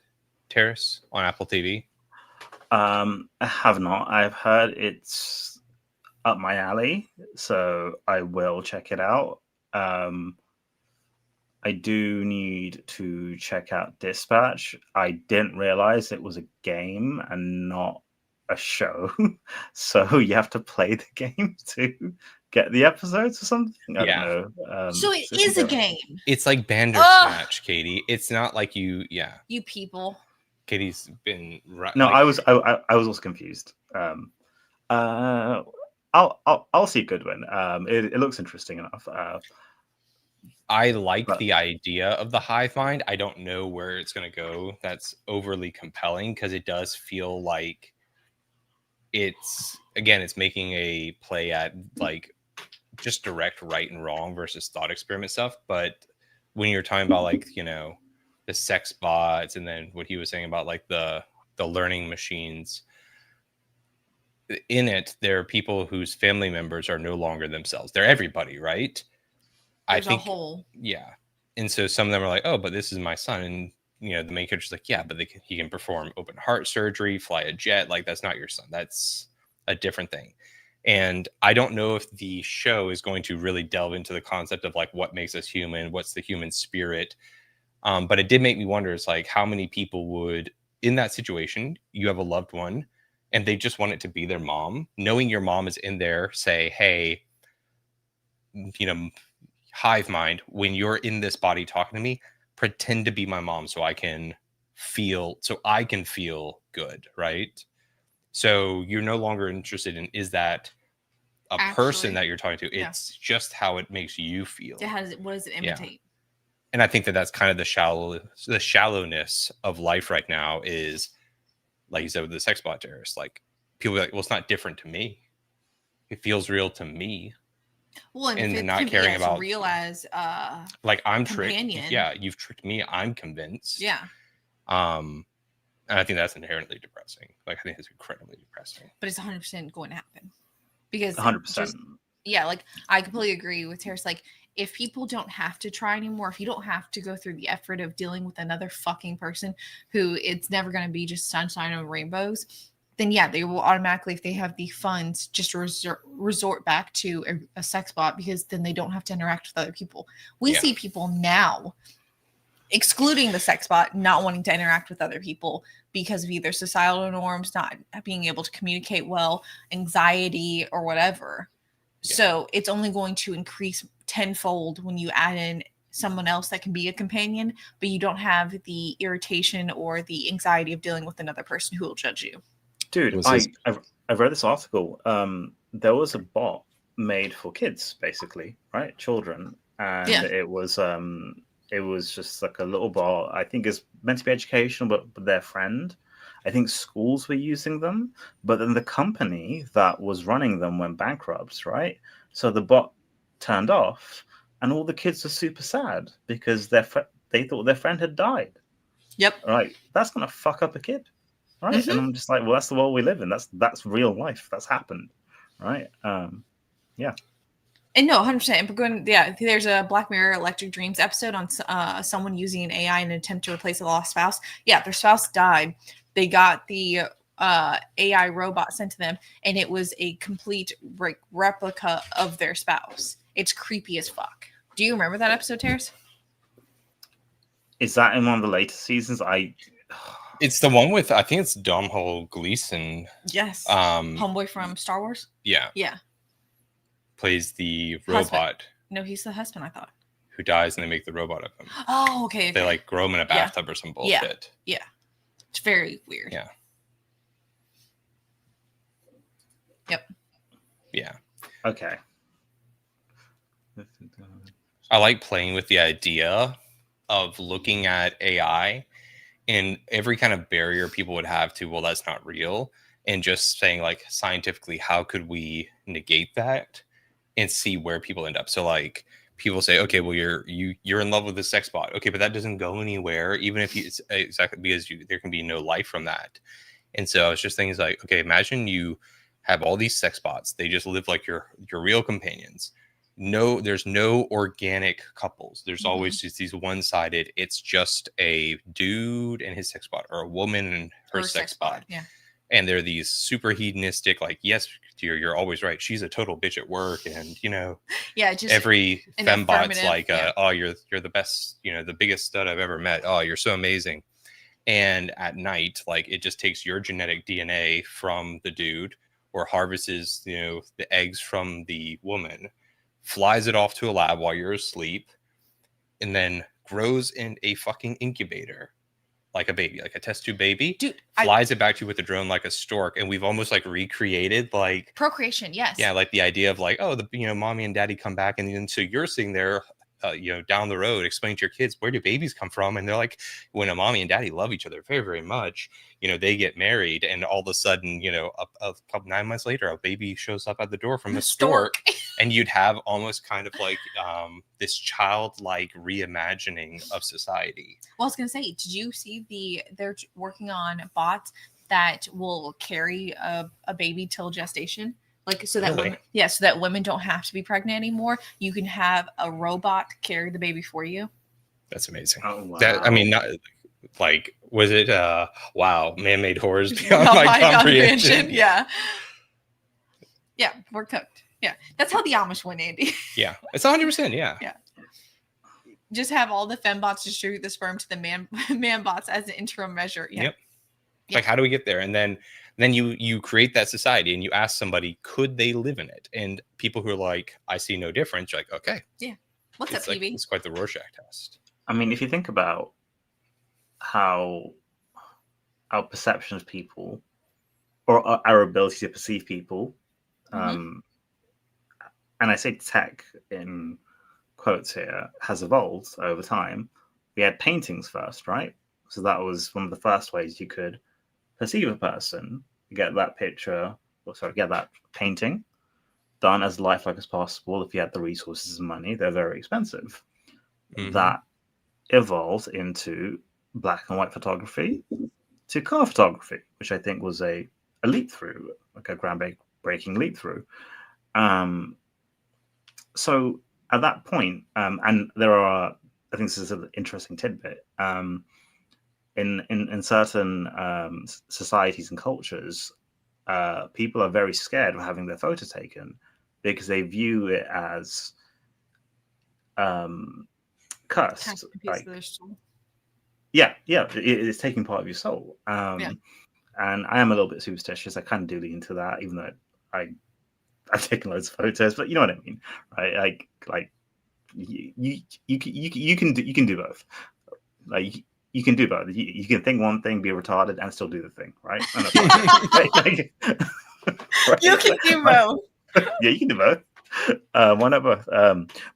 Terrace, on Apple TV? I have not. I've heard it's up my alley, so I will check it out. I do need to check out Dispatch. I didn't realize it was a game and not a show. So you have to play the game to get the episodes or something? I don't know. So it is a game. It's like Bandersnatch, Katie. It's not like you people. Katie's been No, I was also confused. I'll see Goodwin. It looks interesting enough. I like the idea of the hive mind. I don't know where it's going to go. That's overly compelling because it does feel like it's making a play at like just direct right and wrong versus thought experiment stuff. But when you're talking about like, you know, the sex bots and then what he was saying about like the learning machines, in it, there are people whose family members are no longer themselves. They're everybody, right? There's a whole. Yeah. And so some of them are like, oh, but this is my son. And, you know, the main character's like, yeah, but he can perform open heart surgery, fly a jet. Like, that's not your son. That's a different thing. And I don't know if the show is going to really delve into the concept of like what makes us human, what's the human spirit. But it did make me wonder, it's like how many people would, in that situation, you have a loved one and they just want it to be their mom, knowing your mom is in there, say, hey, you know, hive mind, when you're in this body talking to me, pretend to be my mom so I can feel good, right? So you're no longer interested in, is that a person that you're talking to? It's just how it makes you feel. What does it imitate? Yeah. And I think that that's kind of the shallowness of life right now is, like you said, with the sex bot terrorists, like people are like, well, it's not different to me. It feels real to me. Well, and they're not caring about real as like I'm companion. tricked. Yeah, you've tricked me. I'm convinced. Yeah. And I think that's inherently depressing. Like I think it's incredibly depressing. But it's 100% going to happen because 100%. Yeah, like I completely agree with Terrace. Like if people don't have to try anymore, if you don't have to go through the effort of dealing with another fucking person who it's never going to be just sunshine and rainbows, then yeah, they will automatically, if they have the funds, just resort back to a sex bot because then they don't have to interact with other people. We see people now, excluding the sex bot, not wanting to interact with other people because of either societal norms, not being able to communicate well, anxiety, or whatever. Yeah. So it's only going to increase tenfold when you add in someone else that can be a companion, but you don't have the irritation or the anxiety of dealing with another person who will judge you. Dude, I've read this article. There was a bot made for kids, basically, right? Children, and it was just like a little bot. I think it's meant to be educational, but their friend. I think schools were using them, but then the company that was running them went bankrupt, right? So the bot turned off, and all the kids are super sad because they thought their friend had died. Yep. Right. That's gonna fuck up a kid. Right. Mm-hmm. And I'm just like, well, that's the world we live in. That's real life. That's happened. Right. Yeah. And no, 100%. There's a Black Mirror Electric Dreams episode on someone using an AI in an attempt to replace a lost spouse. Yeah, their spouse died. They got the AI robot sent to them, and it was a complete replica of their spouse. It's creepy as fuck. Do you remember that episode, Terrace? Is that in one of the later seasons? It's the one with, I think it's Domhnall Gleeson. Yes. Homeboy from Star Wars? Yeah. Yeah. Plays the Husband. robot. No, he's the husband, I thought. Who dies and they make the robot of him. Oh, okay. They like grow him in a bathtub or some bullshit. Yeah. It's very weird. Yeah. Yep. Yeah. Okay. I like playing with the idea of looking at AI and every kind of barrier people would have to, well, that's not real. And just saying like scientifically, how could we negate that and see where people end up? So like people say, okay, well, you're in love with the sex bot. Okay, but that doesn't go anywhere, even if it's exactly because there can be no life from that. And so it's just things like, okay, imagine you have all these sex bots. They just live like your real companions. No, there's no organic couples. There's always just these one-sided. It's just a dude and his sex bot, or a woman and her sex bot. Yeah. And they're these super hedonistic, like, yes, dear, you're always right. She's a total bitch at work. And, yeah, just every fembot's like, yeah. Oh, you're the best, the biggest stud I've ever met. Oh, you're so amazing. And at night, like, it just takes your genetic DNA from the dude, or harvests, the eggs from the woman, flies it off to a lab while you're asleep, and then grows in a fucking incubator like a baby, like a test tube baby. Dude, flies it back to you with a drone like a stork, and we've almost like recreated like procreation. Yes. Yeah, like the idea of like, oh, mommy and daddy come back, and then so you're sitting there down the road explaining to your kids, where do babies come from? And they're like, when a mommy and daddy love each other very, very much, they get married, and all of a sudden, a couple 9 months later, a baby shows up at the door from a stork. And you'd have almost kind of like this childlike reimagining of society. Well, I was gonna say, did you see they're working on bots that will carry a baby till gestation? Like, so that so that women don't have to be pregnant anymore. You can have a robot carry the baby for you. That's amazing. Oh, wow. That, I mean, not like, was it wow, man-made horrors beyond my comprehension. Yeah, we're cooked. Yeah, that's how the Amish went, Andy. Yeah, it's 100%. Yeah. Just have all the fembots distribute the sperm to the man bots as an interim measure. Yeah. Yep. Like, how do we get there? And then you create that society, and you ask somebody, could they live in it? And people who are like, I see no difference, you're like, okay. Yeah. What's up, like, PV? It's quite the Rorschach test. I mean, if you think about how our perception of people, or our ability to perceive people, and I say tech in quotes here, has evolved over time. We had paintings first, right? So that was one of the first ways you could perceive a person. Get that picture, get that painting done as lifelike as possible. If you had the resources and money, they're very expensive. That evolved into black and white photography to color photography, which I think was a leap through, like a groundbreaking leap through. So at that point, and there are, I think this is an interesting tidbit, in certain societies and cultures, people are very scared of having their photo taken because they view it as cursed. Like, it's taking part of your soul. And I am a little bit superstitious. I kind of do lean into that, even though I've taken loads of photos, but you know what I mean, right? Like you can do both. Like you can do both. You can think one thing, be retarded, and still do the thing, right? Right? You can do both. Yeah, you can do both. Why not both?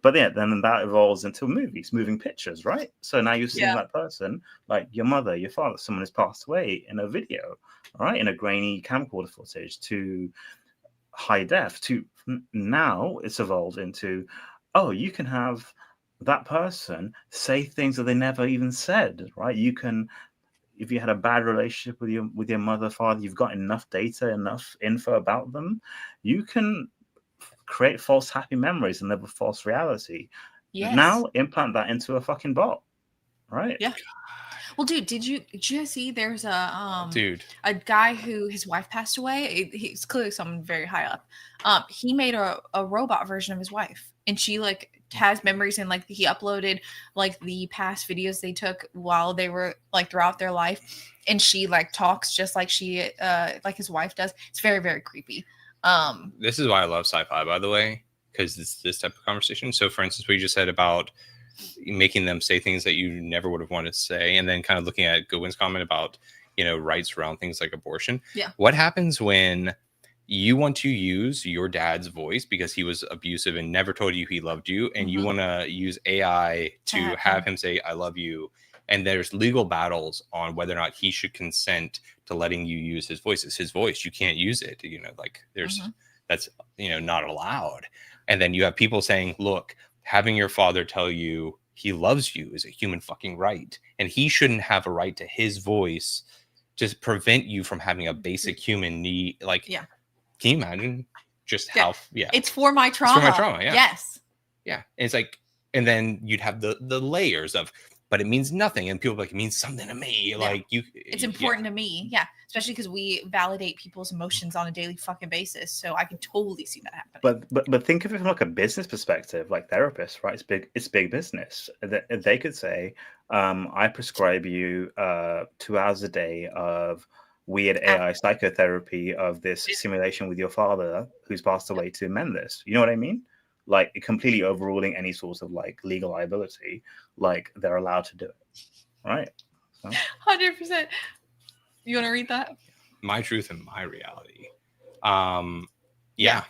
But yeah, then that evolves into movies, moving pictures, right? So now you're seeing that person, like your mother, your father, someone has passed away, in a video, right? In a grainy camcorder footage, to high def, to now it's evolved into, oh, you can have that person say things that they never even said, right? You can, if you had a bad relationship with your mother, father, you've got enough data, enough info about them, you can create false happy memories and live a false reality. Yes. Now implant that into a fucking bot, right? Yeah. Well, dude, did you see there's a guy who his wife passed away? He's clearly someone very high up. He made a robot version of his wife, and she like has memories, and like he uploaded like the past videos they took while they were like throughout their life, and she like talks just like she like his wife does. It's very, very creepy. This is why I love sci-fi, by the way, because it's this type of conversation. So for instance, we just said about making them say things that you never would have wanted to say, and then kind of looking at Goodwin's comment about, you know, rights around things like abortion. Yeah. What happens when you want to use your dad's voice because he was abusive and never told you he loved you, and you want to use AI to have him say I love you, and there's legal battles on whether or not he should consent to letting you use his voice? It's his voice, you can't use it, you know, like there's that's, you know, not allowed. And then you have people saying, look, having your father tell you he loves you is a human fucking right, and he shouldn't have a right to his voice to prevent you from having a basic human need. Like, can you imagine just how it's for my trauma. It's for my trauma. Yes. And it's like, and then you'd have the layers of, but it means nothing, and people are like, it means something to me. Like it's important to me. Yeah. Especially because we validate people's emotions on a daily fucking basis. So I can totally see that happening. But think of it from like a business perspective, like therapists, right? It's big business. They could say, I prescribe you 2 hours a day of weird AI psychotherapy of this simulation with your father who's passed away to mend this. You know what I mean? Like completely overruling any sort of like legal liability. Like they're allowed to do it, right? So. 100%. You want to read that? My truth and my reality. Yeah.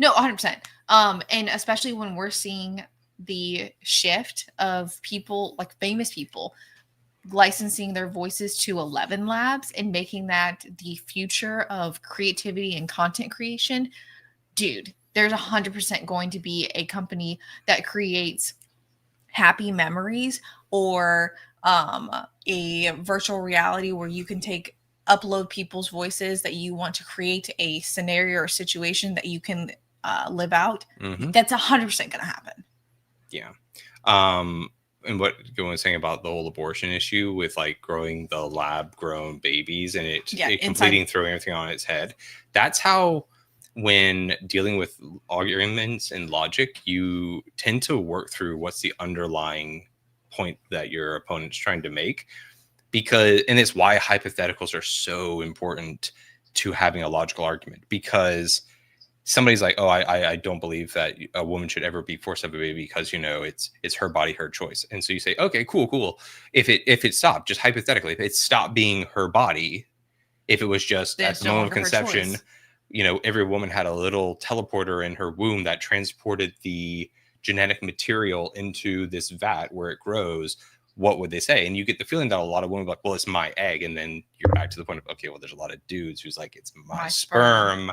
No, 100%. And especially when we're seeing the shift of people, like famous people, licensing their voices to 11 Labs and making that the future of creativity and content creation. Dude, there's 100% going to be a company that creates happy memories, or a virtual reality where you can upload people's voices that you want to create a scenario or situation that you can live out. That's 100% going to happen. Yeah. And what Gowan was saying about the whole abortion issue with like growing the lab grown babies and it completing throwing everything on its head. That's how, when dealing with arguments and logic, you tend to work through what's the underlying point that your opponent's trying to make, and it's why hypotheticals are so important to having a logical argument, because somebody's like, oh, I don't believe that a woman should ever be forced to have a baby because, you know, it's her body, her choice. And so you say, okay, cool. If it stopped, just hypothetically, if it stopped being her body, if it was just at the moment of conception, you know, every woman had a little teleporter in her womb that transported the genetic material into this vat where it grows, what would they say? And you get the feeling that a lot of women are like, well, it's my egg. And then you're back to the point of, okay, well, there's a lot of dudes who's like, it's my sperm.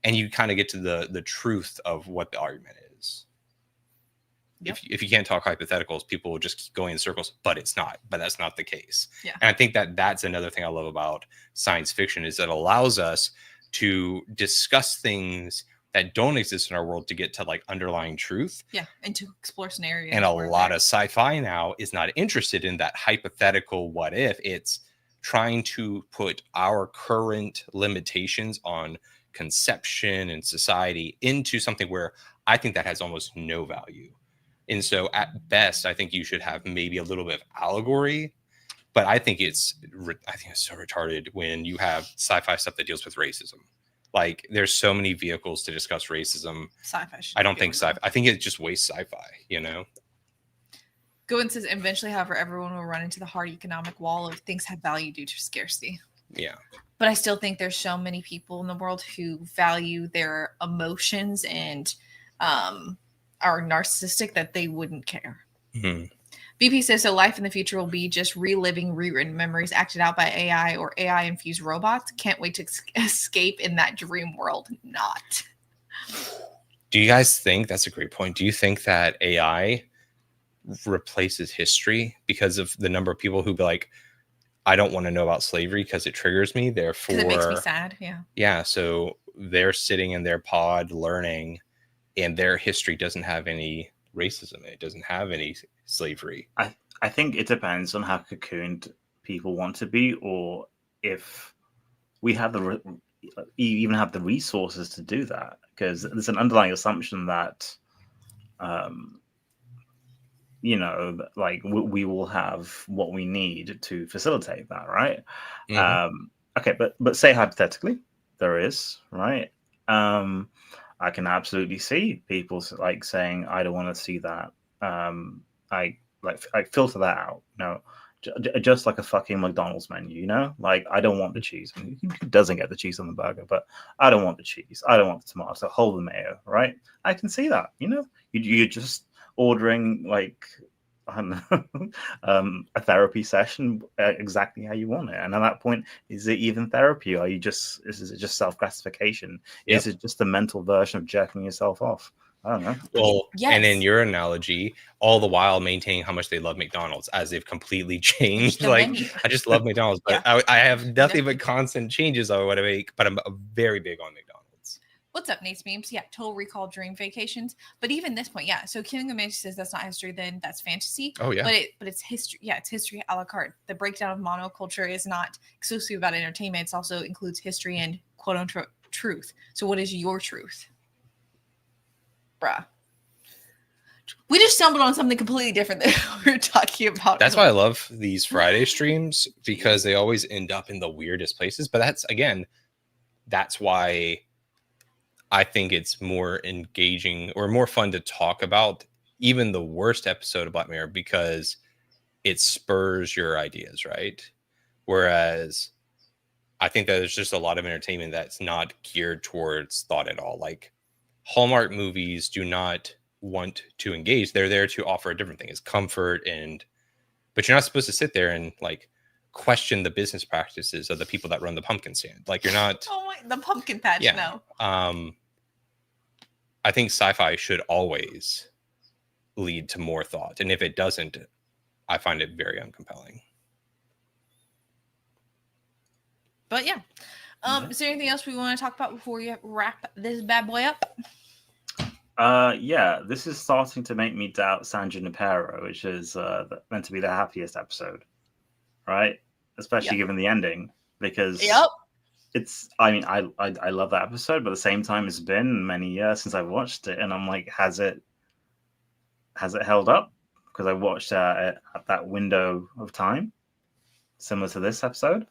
And you kind of get to the truth of what the argument is. Yep. If you can't talk hypotheticals, people will just keep going in circles, but that's not the case. Yeah. And I think that's another thing I love about science fiction, is that it allows us to discuss things that don't exist in our world to get to like underlying truth. Yeah. And to explore scenarios. And a lot of sci-fi now is not interested in that hypothetical what if. It's trying to put our current limitations on conception and society into something where I think that has almost no value. And so at best, I think you should have maybe a little bit of allegory, but I think it's so retarded when you have sci-fi stuff that deals with racism. Like there's so many vehicles to discuss racism. Sci-fi. I don't think sci-fi. I think it just wastes sci-fi, you know? Gowan says, eventually, however, everyone will run into the hard economic wall of things have value due to scarcity. Yeah. But I still think there's so many people in the world who value their emotions and are narcissistic that they wouldn't care. Mm-hmm. BP says, so life in the future will be just reliving rewritten memories acted out by AI or AI-infused robots. Can't wait to escape in that dream world. Not. Do you guys think that's a great point? Do you think that AI replaces history because of the number of people who be like, I don't want to know about slavery because it triggers me. Therefore, because it makes me sad. Yeah. So they're sitting in their pod learning, and their history doesn't have any racism. It doesn't have any slavery. I think it depends on how cocooned people want to be, or if we have even have the resources to do that. Because there's an underlying assumption that, like we will have what we need to facilitate that, right? Mm-hmm. Okay, but say hypothetically there is, right? I can absolutely see people like saying, I don't want to see that. I filter that out. No, just like a fucking McDonald's menu, like I don't want the cheese. I mean, who doesn't get the cheese on the burger? But I don't want the cheese. I don't want the tomato. Hold the mayo, right? I can see that. You're just ordering like, I don't know, a therapy session exactly how you want it. And at that point, is it even therapy? Is it just self-gratification? Yep. Is it just a mental version of jerking yourself off? I don't know. Well, yes. And in your analogy, all the while maintaining how much they love McDonald's, as they've completely changed. Like, menu. I just love McDonald's, but I have nothing but constant changes I want to make, but I'm very big on McDonald's. What's up, Nate's Memes? Yeah, Total Recall Dream Vacations. But even this point, yeah. So King of Magic says that's not history, then that's fantasy. Oh, yeah. But it's history. Yeah, it's history a la carte. The breakdown of monoculture is not exclusively about entertainment. It also includes history and quote-unquote truth. So what is your truth? Bruh. We just stumbled on something completely different that we were talking about. That's why I love these Friday streams, because they always end up in the weirdest places. But that's why I think it's more engaging or more fun to talk about even the worst episode of Black Mirror, because it spurs your ideas, right? Whereas I think that there's just a lot of entertainment that's not geared towards thought at all. Like, Hallmark movies do not want to engage. They're there to offer a different thing. It's comfort, but you're not supposed to sit there and like question the business practices of the people that run the pumpkin stand. Like, you're not. The pumpkin patch. Yeah. No. I think sci-fi should always lead to more thought, and if it doesn't, I find it very uncompelling. But yeah. Is there anything else we want to talk about before we wrap this bad boy up? Yeah, this is starting to make me doubt San Junipero, which is meant to be the happiest episode, right? Especially given the ending, because it's. I mean, I love that episode, but at the same time, it's been many years since I've watched it, and I'm like, has it held up? Because I watched at that window of time, similar to this episode.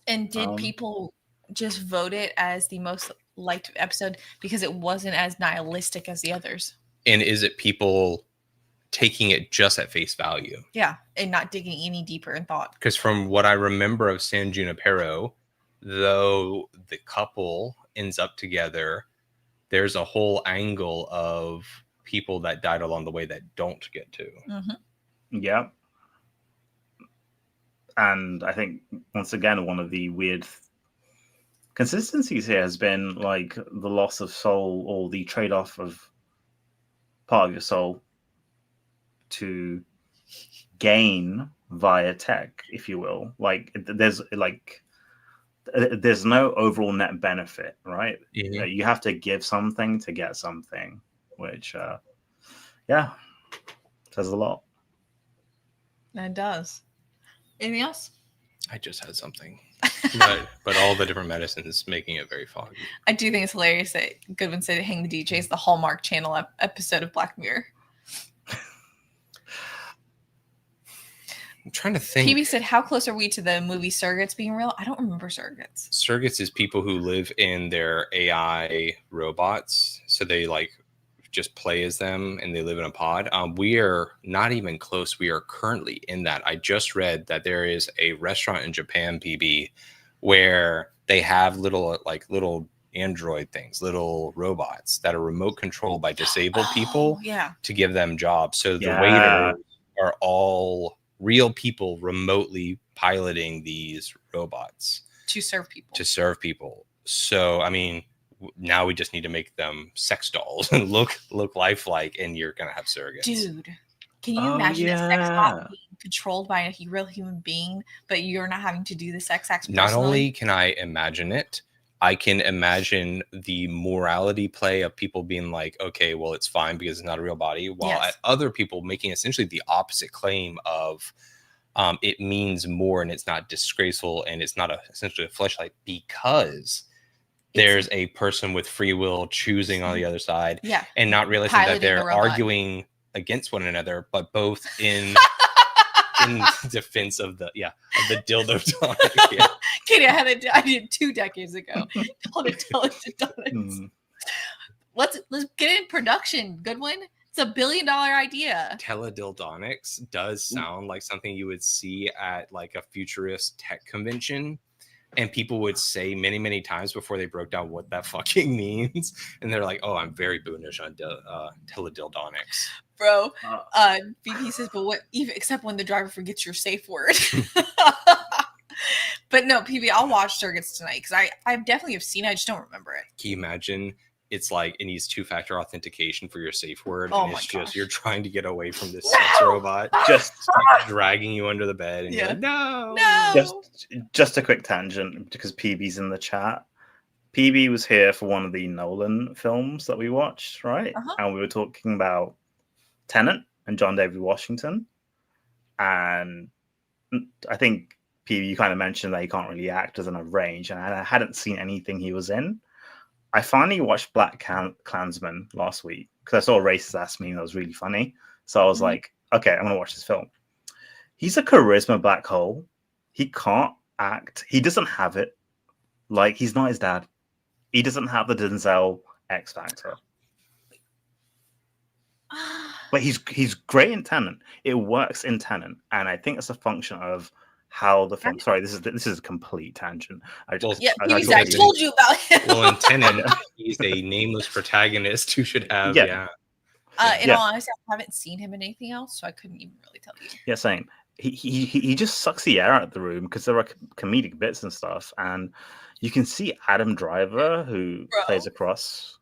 And did people just vote it as the most liked episode because it wasn't as nihilistic as the others? And is it people taking it just at face value? Yeah, and not digging any deeper in thought. Because from what I remember of San Junipero, though the couple ends up together, there's a whole angle of people that died along the way that don't get to. Mm-hmm. Yeah. And I think, once again, one of the weird consistencies here has been like the loss of soul, or the trade-off of part of your soul to gain via tech, if you will. Like, there's no overall net benefit, right? Mm-hmm. You have to give something to get something, which says a lot. That does. Anything else? I just had something, but all the different medicines making it very foggy. I do think it's hilarious that Goodwin said "Hang the DJs," the Hallmark Channel episode of Black Mirror. I'm trying to think. PB said, "How close are we to the movie Surrogates being real?" I don't remember Surrogates. Surrogates is people who live in their AI robots, so they like just play as them, and they live in a pod. We are not even close. We are currently in that. I just read that there is a restaurant in Japan, PB, where they have little android things, little robots that are remote controlled by disabled people to give them jobs. So the waiters are all real people remotely piloting these robots to serve people. So, I mean, now we just need to make them sex dolls and look lifelike, and you're gonna have surrogates. Dude, can you imagine a sex bot being controlled by a real human being, but you're not having to do the sex acts personally? Not only can I imagine it, I can imagine the morality play of people being like, okay, well, it's fine because it's not a real body, while other people making essentially the opposite claim of it means more and it's not disgraceful and it's not essentially a fleshlight because there's a person with free will choosing on the other side and not realizing that they're arguing against one another, but both in defense of the dildo tonic. Yeah. Katie, I did 2 decades ago. Let's get it in production. Good one. It's $1 billion idea. Teledildonics does sound like something you would see at like a futurist tech convention. And people would say many, many times before they broke down what that fucking means. And they're like, oh, I'm very bullish on teledildonics. Bro, BP says, but what, even except when the driver forgets your safe word. But no, PB, I'll watch Surrogates tonight because I definitely have seen it. I just don't remember it. Can you imagine? It's like it needs 2-factor authentication for your safe word. Oh and my it's gosh. just you're trying to get away from this sex robot, just dragging you under the bed. And you're like, no. Just a quick tangent because PB's in the chat. PB was here for one of the Nolan films that we watched, right? And we were talking about Tenet and John David Washington. And I think PB, you kind of mentioned that he can't really act, doesn't have range, and I hadn't seen anything he was in. I finally watched Black Klansman last week because I saw a racist ass meme that was really funny. So I was like, okay, I'm going to watch this film. He's a charisma black hole. He can't act. He doesn't have it. Like, he's not his dad. He doesn't have the Denzel X factor. But he's great in Tenet. It works in Tenet. And I think it's a function of how the film. Sorry, this is a complete tangent. I told you about him. Well, in Tenet, he's a nameless protagonist who should have. In all honesty, I haven't seen him in anything else, so I couldn't even really tell you. Yeah, same. He just sucks the air out of the room because there are comedic bits and stuff, and you can see Adam Driver who plays across.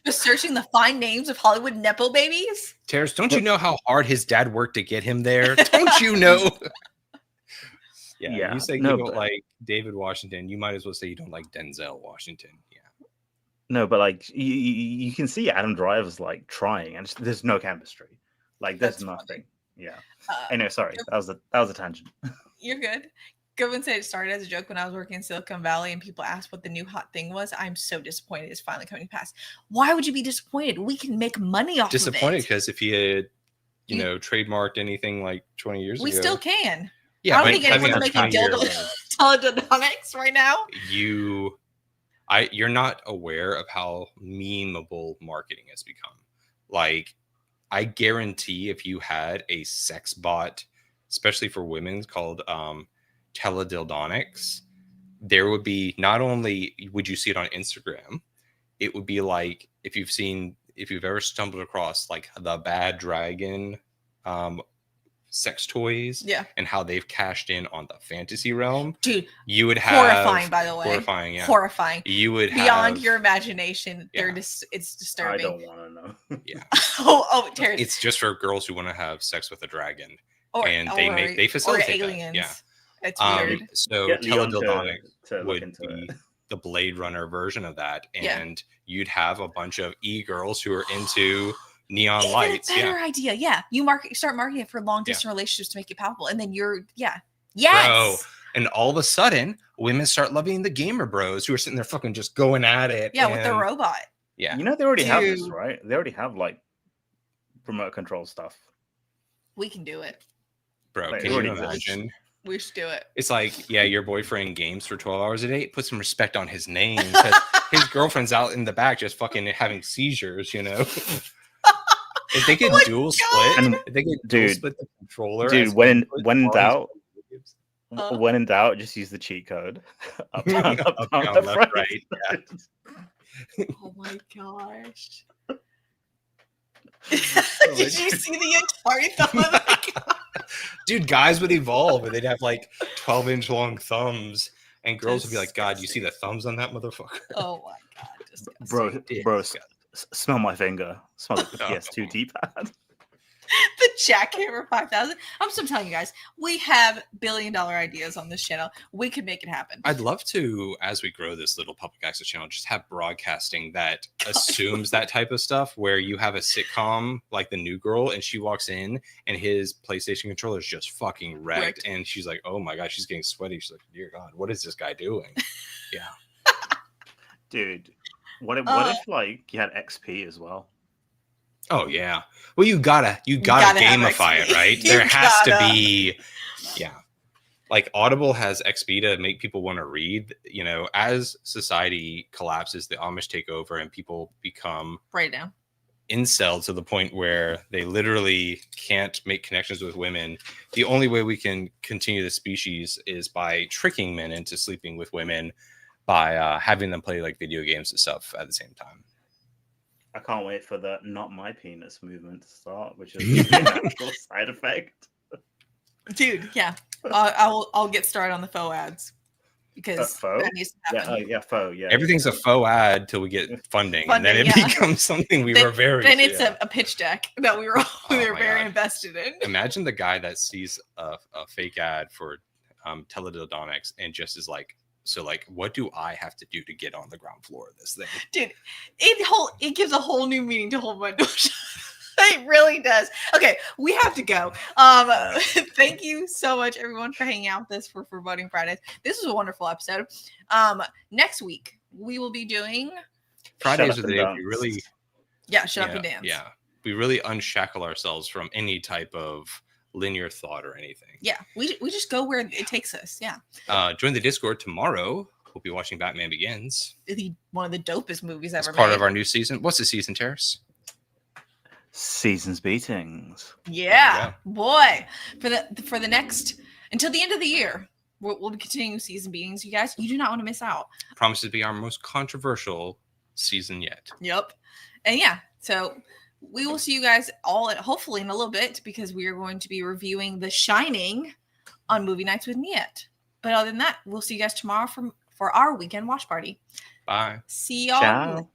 Just searching the fine names of Hollywood nepo babies. Terrace, don't you know how hard his dad worked to get him there? Don't you know? You say you don't like David Washington, you might as well say you don't like Denzel Washington. Yeah. No, but like you can see Adam Driver's like trying, and there's no chemistry. Like there's nothing. Funny. Yeah. Anyway, sorry, that was a tangent. You're good. Goodwin said it started as a joke when I was working in Silicon Valley and people asked what the new hot thing was. I'm so disappointed it's finally coming to pass. Why would you be disappointed? We can make money off of it. Disappointed because if he had, trademarked anything like 20 years ago. We still can. Yeah, I don't think anyone's making teledildonics right now. You're not aware of how memeable marketing has become. Like, I guarantee if you had a sex bot, especially for women, called teledildonics, there would be, not only would you see it on Instagram, it would be like if you've ever stumbled across like the Bad Dragon sex toys, and how they've cashed in on the fantasy realm. Dude, you would have horrifying, by the way. Horrifying. You would beyond have, your imagination. It's disturbing. I don't want to know. Yeah. Terrence. It's just for girls who want to have sex with a dragon, and they facilitate aliens. That. Yeah. It's weird. So teledildonic would be the Blade Runner version of that, and you'd have a bunch of e-girls who are into neon Even lights. A better idea. Yeah, you start marketing it for long distance relationships to make it palpable, and then you're yes. Bro. And all of a sudden, women start loving the gamer bros who are sitting there fucking just going at it. Yeah, with the robot. Yeah, they already have this, right? They already have like remote control stuff. We can do it, bro. Can you imagine? We should do it. It's like, your boyfriend games for 12 hours a day. Put some respect on his name. His girlfriend's out in the back just fucking having seizures, If they could dual split, if they could dual split the controller. Dude, when in doubt, just use the cheat code. Up, down, left, right. Yeah. Oh my gosh. Did you see the Atari thumb? Dude, guys would evolve and they'd have like 12-inch long thumbs And girls would be like, God, you see the thumbs on that motherfucker? Oh my God. Bro, smell my finger. Smell the PS2 D-pad. The Jackhammer 5000. I'm still telling you guys, we have billion-dollar ideas on this channel. We could make it happen. I'd love to, as we grow this little public access channel, just have broadcasting that assumes that type of stuff, where you have a sitcom like The New Girl, and she walks in, and his PlayStation controller is just fucking wrecked, and she's like, "Oh my God, she's getting sweaty." She's like, "Dear God, what is this guy doing?" Yeah, dude. What if like you had XP as well? Oh yeah. Well, you gotta gamify it, right? There has to be, yeah. Like Audible has XP to make people want to read. You know, as society collapses, the Amish take over, and people become incel to the point where they literally can't make connections with women. The only way we can continue the species is by tricking men into sleeping with women, by having them play like video games and stuff at the same time. I can't wait for the "not my penis" movement to start, which is a natural side effect. Dude, yeah, I'll get started on the faux ads because that needs to happen. Faux. Yeah, everything's a faux ad till we get funding and then it becomes something we were very. Then it's a pitch deck that we were very invested in. Imagine the guy that sees a fake ad for teledildonics and just is like, so like, what do I have to do to get on the ground floor of this thing? Dude, it gives a whole new meaning to whole bunch. It really does. Okay, we have to go. Thank you so much, everyone, for hanging out with us for Foreboding Fridays. This was a wonderful episode. Next week we will be doing Fridays are the day we really shut up and dance. Yeah, we really unshackle ourselves from any type of linear thought or anything. Yeah, we just go where it takes us. Yeah. Join the Discord tomorrow. We'll be watching Batman Begins. One of the dopest movies ever. It's part of our new season. What's the season, Terrace? Season's Beatings. Yeah, boy. For the next until the end of the year, we'll be continuing Season Beatings. You guys, you do not want to miss out. Promises to be our most controversial season yet. Yep. And yeah, so we will see you guys all hopefully in a little bit, because we are going to be reviewing The Shining on Movie Nights with Niet. But other than that, we'll see you guys tomorrow for our weekend watch party. Bye. See y'all. Ciao.